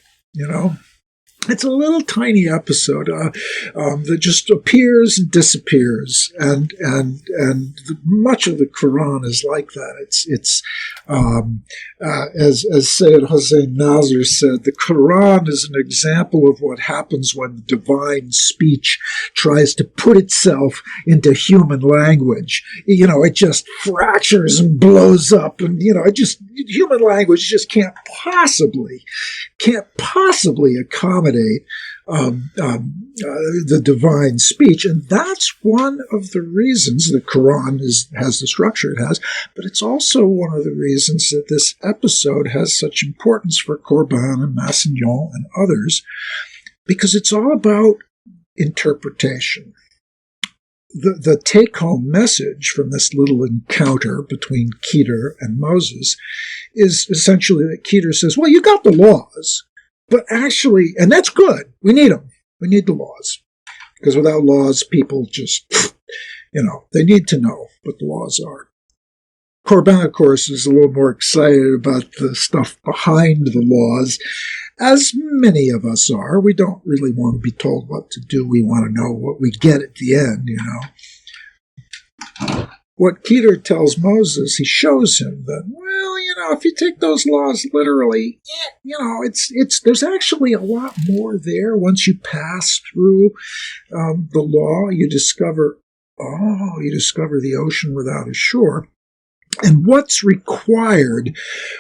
It's a little tiny episode that just appears and disappears, and much of the Quran is like that. It's as Sayyid Hossein Nasr said, the Quran is an example of what happens when the divine speech tries to put itself into human language. It just fractures and blows up, and human language just can't possibly accommodate the divine speech. And that's one of the reasons the Quran has the structure it has, but it's also one of the reasons that this episode has such importance for Corbin and Massignon and others, because it's all about interpretation. The take-home message from this little encounter between Keter and Moses is essentially that Keter says, well, you got the laws, but actually, and that's good, we need them. We need the laws. Because without laws, people just, they need to know what the laws are. Corbin, of course, is a little more excited about the stuff behind the laws, as many of us are. We don't really want to be told what to do. We want to know what we get at the end, What Keter tells Moses, he shows him that, if you take those laws literally, there's actually a lot more there. Once you pass through the law, you discover the ocean without a shore. And what's required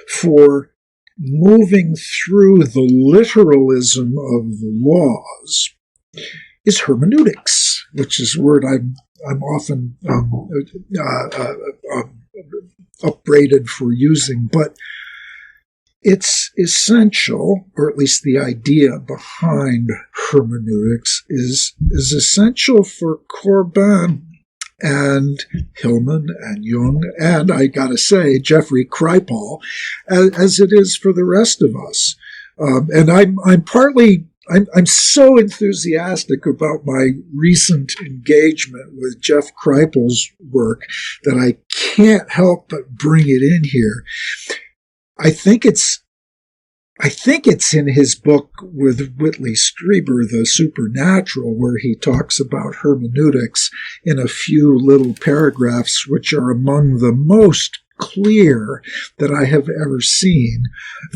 for moving through the literalism of the laws is hermeneutics, which is a word I'm often upbraided for using, but it's essential, or at least the idea behind hermeneutics is essential for Corbin and Hillman and Jung, and I gotta say, Jeffrey Kripal, as it is for the rest of us. And I'm so enthusiastic about my recent engagement with Jeff Kripal's work that I can't help but bring it in here. I think it's in his book with Whitley Strieber, The Supernatural, where he talks about hermeneutics in a few little paragraphs, which are among the most clear that I have ever seen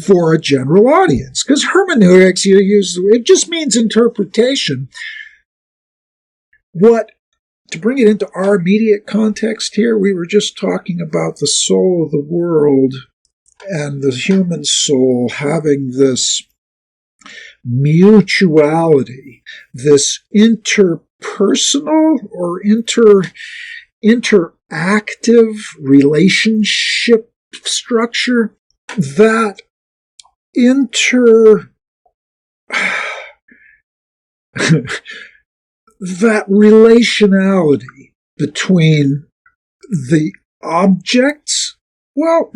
for a general audience. Because hermeneutics, it just means interpretation. To bring it into our immediate context here, we were just talking about the soul of the world and the human soul having this mutuality, this interpersonal or interactive relationship structure that that relationality between the objects. Well,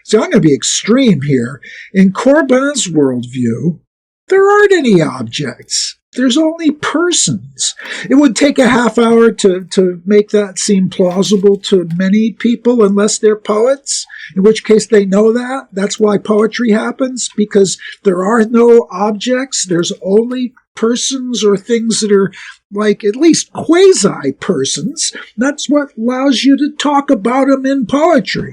so I'm going to be extreme here. In Corbin's worldview, there aren't any objects. There's only persons. It would take a half hour to make that seem plausible to many people, unless they're poets, in which case they know that. That's why poetry happens, because there are no objects. There's only persons or things that are like at least quasi-persons. That's what allows you to talk about them in poetry,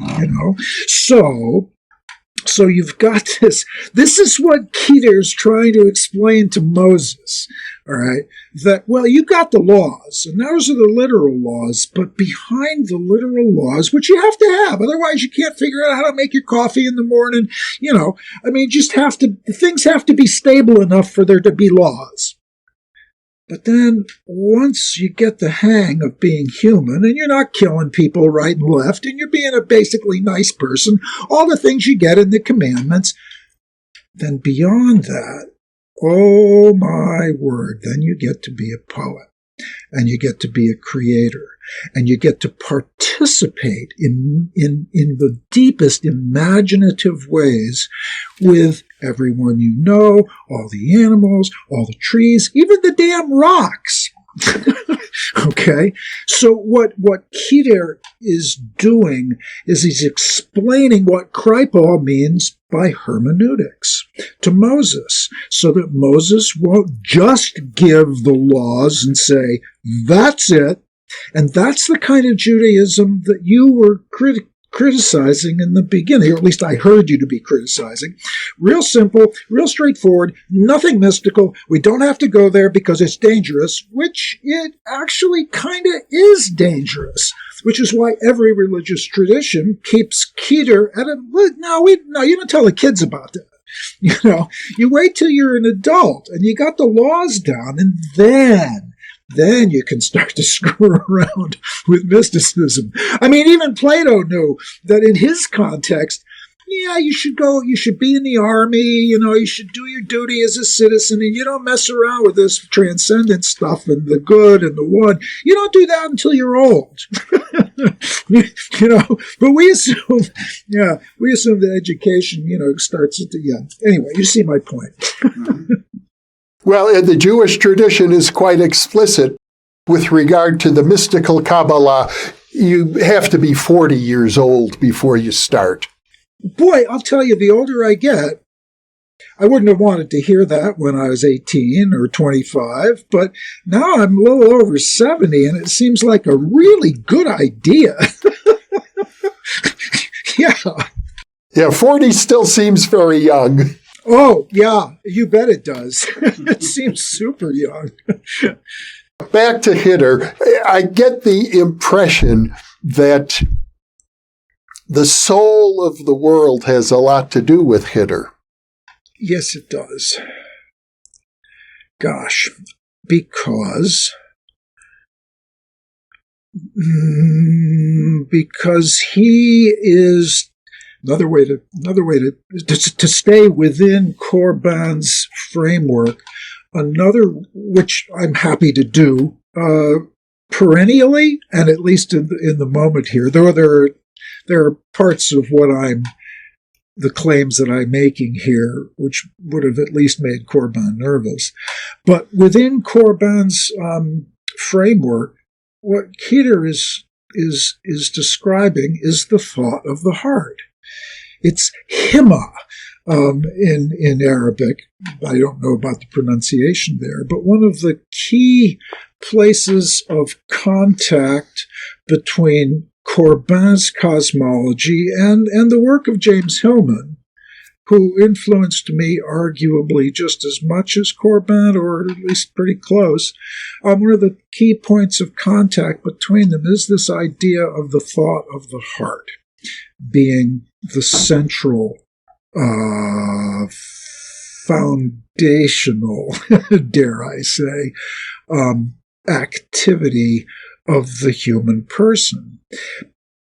So you've got this. This is what Keter's trying to explain to Moses, all right? That, well, you got the laws, and those are the literal laws, but behind the literal laws, which you have to have, otherwise you can't figure out how to make your coffee in the morning, things have to be stable enough for there to be laws. But then once you get the hang of being human, and you're not killing people right and left, and you're being a basically nice person, all the things you get in the commandments, then beyond that, oh my word, then you get to be a poet, and you get to be a creator, and you get to participate in the deepest imaginative ways with everyone you know, all the animals, all the trees, even the damn rocks. Okay? So what Keter is doing is he's explaining what Kripal means by hermeneutics to Moses, so that Moses won't just give the laws and say, that's it. And that's the kind of Judaism that you were criticizing in the beginning, or at least I heard you to be criticizing. Real simple, real straightforward, nothing mystical. We don't have to go there because it's dangerous, which it actually kind of is dangerous, which is why every religious tradition keeps Keter at a... No, you don't tell the kids about that. You know, you wait till you're an adult and you got the laws down, and then you can start to screw around with mysticism. I mean, even Plato knew that in his context, yeah, you should be in the army, you should do your duty as a citizen, and you don't mess around with this transcendent stuff and the good and the one. You don't do that until you're old. But we assume that education, starts at the end. Anyway, you see my point. Well, the Jewish tradition is quite explicit with regard to the mystical Kabbalah. You have to be 40 years old before you start. Boy, I'll tell you, the older I get, I wouldn't have wanted to hear that when I was 18 or 25, but now I'm a little over 70, and it seems like a really good idea. Yeah. Yeah, 40 still seems very young. Oh, yeah, you bet it does. It seems super young. Back to Hitter, I get the impression that the soul of the world has a lot to do with Hitter. Yes, it does. Gosh, because he is... Another way to stay within Corbin's framework, which I'm happy to do perennially, and at least in the moment here, though there are parts of the claims that I'm making here, which would have at least made Corbin nervous. But within Corbin's framework, what Keter is describing is the thought of the heart. It's hima in Arabic. I don't know about the pronunciation there, but one of the key places of contact between Corbin's cosmology and the work of James Hillman, who influenced me arguably just as much as Corbin, or at least pretty close. One of the key points of contact between them is this idea of the thought of the heart being the central, foundational, dare I say, activity of the human person.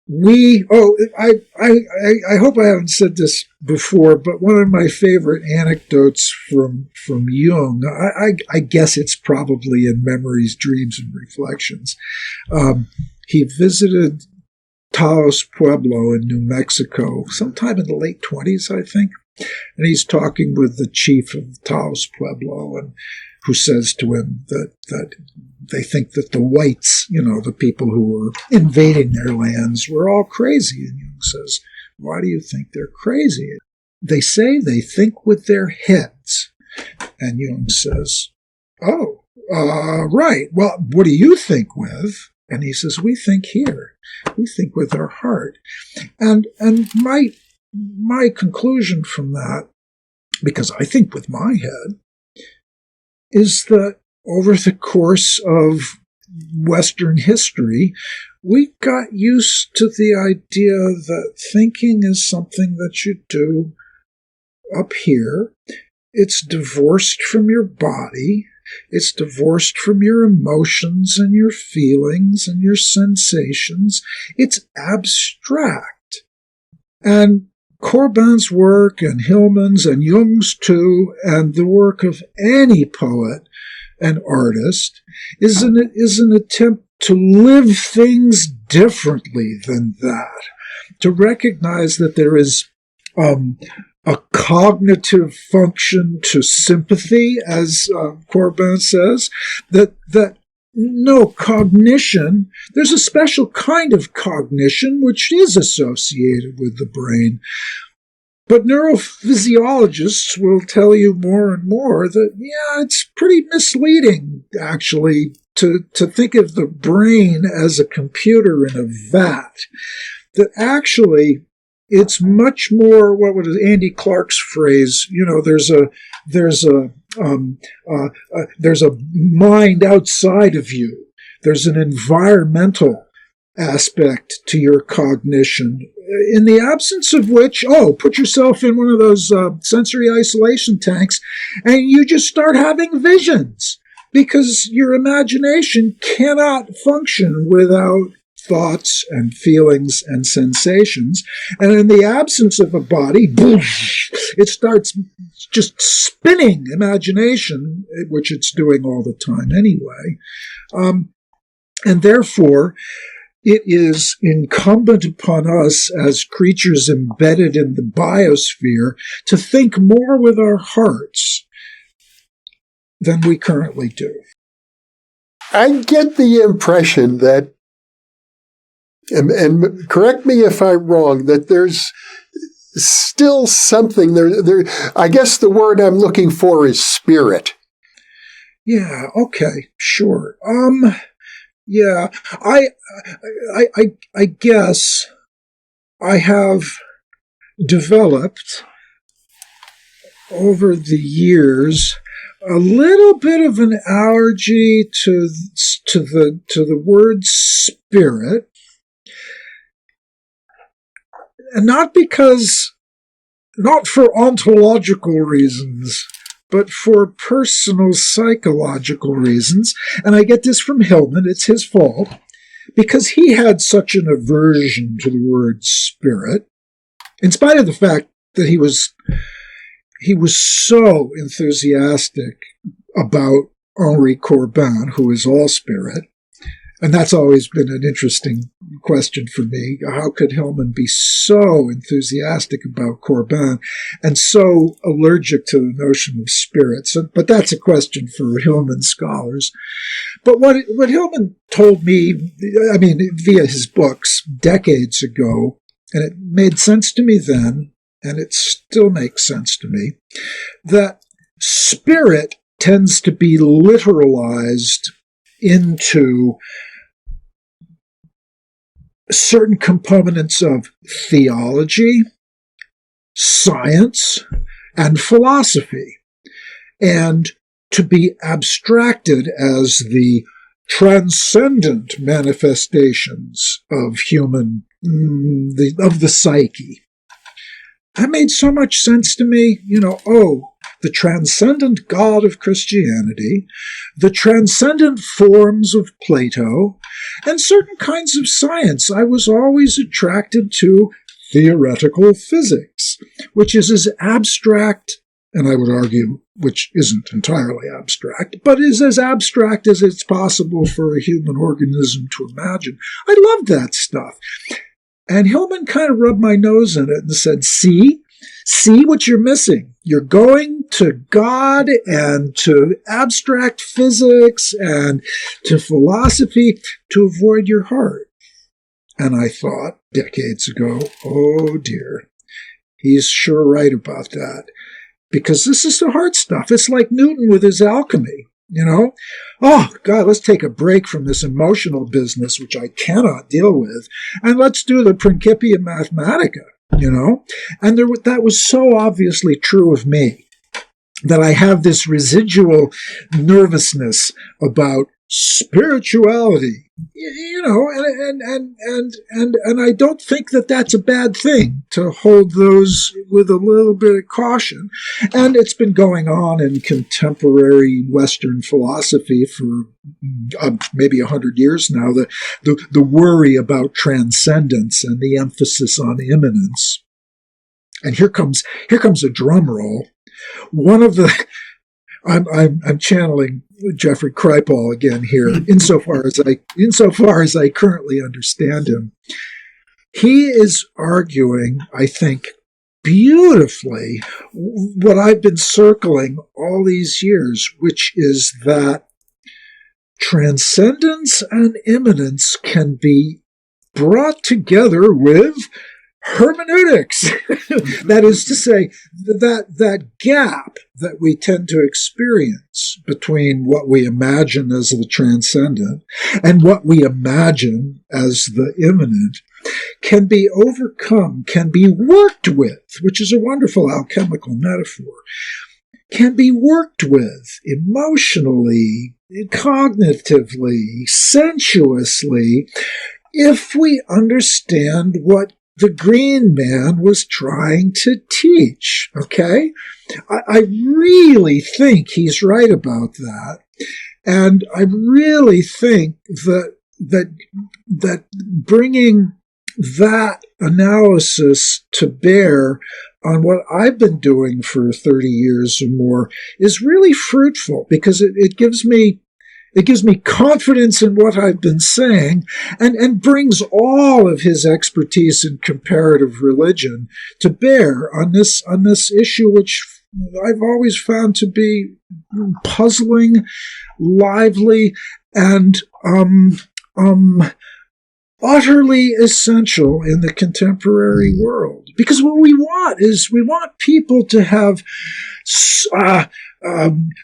I hope I haven't said this before, but one of my favorite anecdotes from Jung, I guess it's probably in Memories, Dreams, and Reflections. He visited Taos Pueblo in New Mexico sometime in the late 20s, I think. And he's talking with the chief of Taos Pueblo, and who says to him that they think that the whites, the people who were invading their lands, were all crazy. And Jung says, why do you think they're crazy? They say they think with their heads. And Jung says, oh, right. Well, what do you think with? And he says, we think here. We think with our heart. And my conclusion from that, because I think with my head, is that over the course of Western history, we got used to the idea that thinking is something that you do up here. It's divorced from your body. It's divorced from your emotions and your feelings and your sensations. It's abstract. And Corbin's work and Hillman's and Jung's too, and the work of any poet and artist is an attempt to live things differently than that, to recognize that there is a cognitive function to sympathy, as Corbin says, that no, cognition, there's a special kind of cognition which is associated with the brain. But neurophysiologists will tell you more and more that, yeah, it's pretty misleading, actually, to think of the brain as a computer in a vat. That actually, it's much more, what was Andy Clark's phrase, there's a mind outside of you. There's an environmental aspect to your cognition, in the absence of which, put yourself in one of those sensory isolation tanks and you just start having visions, because your imagination cannot function without thoughts and feelings and sensations. And in the absence of a body, it starts just spinning imagination, which it's doing all the time anyway. And therefore, it is incumbent upon us as creatures embedded in the biosphere to think more with our hearts than we currently do. I get the impression that, and correct me if I'm wrong, that there's still something there. I guess the word I'm looking for is spirit. Yeah, okay, sure. Yeah, I guess I have developed over the years a little bit of an allergy to the word spirit, and not for ontological reasons, but for personal psychological reasons. And I get this from Hillman, it's his fault, because he had such an aversion to the word spirit, in spite of the fact that he was so enthusiastic about Henry Corbin, who is all spirit. And that's always been an interesting question for me. How could Hillman be so enthusiastic about Corbin and so allergic to the notion of spirits? But that's a question for Hillman scholars. But what Hillman told me, via his books decades ago, and it made sense to me then, and it still makes sense to me, that spirit tends to be literalized into certain components of theology, science, and philosophy, and to be abstracted as the transcendent manifestations of of the psyche. That made so much sense to me, the transcendent God of Christianity, the transcendent forms of Plato, and certain kinds of science. I was always attracted to theoretical physics, which is as abstract, and I would argue, which isn't entirely abstract, but is as abstract as it's possible for a human organism to imagine. I loved that stuff. And Hillman kind of rubbed my nose in it and said, see what you're missing. You're going to God and to abstract physics and to philosophy to avoid your heart. And I thought decades ago, oh dear, he's sure right about that. Because this is the hard stuff. It's like Newton with his alchemy. Oh, God, let's take a break from this emotional business, which I cannot deal with, and let's do the Principia Mathematica, And that was so obviously true of me, that I have this residual nervousness about spirituality, and I don't think that that's a bad thing, to hold those with a little bit of caution. And it's been going on in contemporary Western philosophy for maybe 100 years now, the worry about transcendence and the emphasis on immanence. and here comes a drum roll. One of the I'm channeling Jeffrey Kripal again here, insofar as I currently understand him. He is arguing, I think, beautifully what I've been circling all these years, which is that transcendence and immanence can be brought together with hermeneutics. That is to say, that gap that we tend to experience between what we imagine as the transcendent and what we imagine as the immanent can be overcome, can be worked with, which is a wonderful alchemical metaphor, can be worked with emotionally, cognitively, sensuously, if we understand what the Green Man was trying to teach, okay? I really think he's right about that. And I really think that bringing that analysis to bear on what I've been doing for 30 years or more is really fruitful, because it gives me confidence in what I've been saying, and brings all of his expertise in comparative religion to bear on this issue, which I've always found to be puzzling, lively, and utterly essential in the contemporary world. Because what we want people to have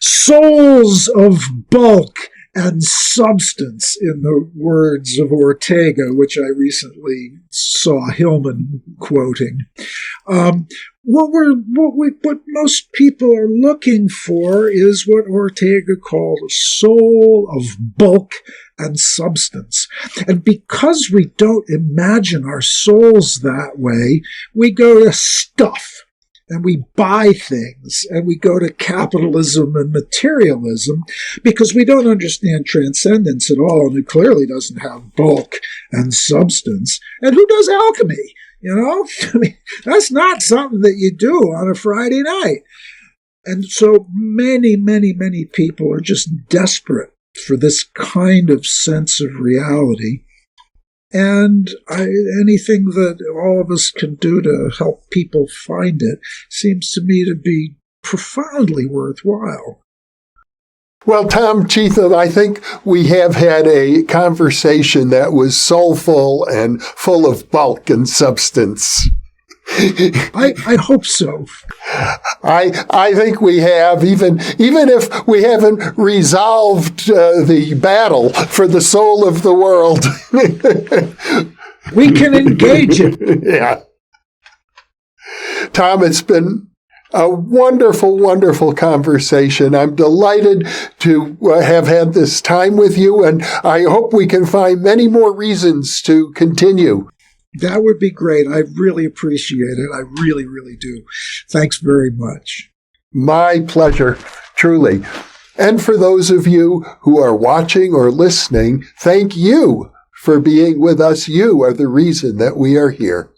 souls of bulk and substance, in the words of Ortega, which I recently saw Hillman quoting. What most people are looking for is what Ortega called a soul of bulk and substance. And because we don't imagine our souls that way, we go to stuff. And we buy things, and we go to capitalism and materialism because we don't understand transcendence at all, and it clearly doesn't have bulk and substance. And who does alchemy? I mean, that's not something that you do on a Friday night. And so many, many, many people are just desperate for this kind of sense of reality. And anything that all of us can do to help people find it seems to me to be profoundly worthwhile. Well, Tom Cheetham, I think we have had a conversation that was soulful and full of bulk and substance. I hope so. I think we have, even if we haven't resolved the battle for the soul of the world. We can engage it. Yeah. Tom, it's been a wonderful, wonderful conversation. I'm delighted to have had this time with you, and I hope we can find many more reasons to continue. That would be great. I really appreciate it. I really, really do. Thanks very much. My pleasure, truly. And for those of you who are watching or listening, thank you for being with us. You are the reason that we are here.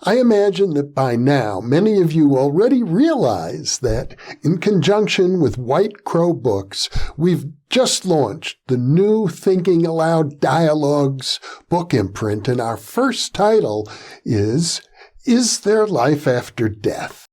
I imagine that by now, many of you already realize that in conjunction with White Crow Books, we've just launched the new Thinking Aloud Dialogues book imprint, and our first title is There Life After Death?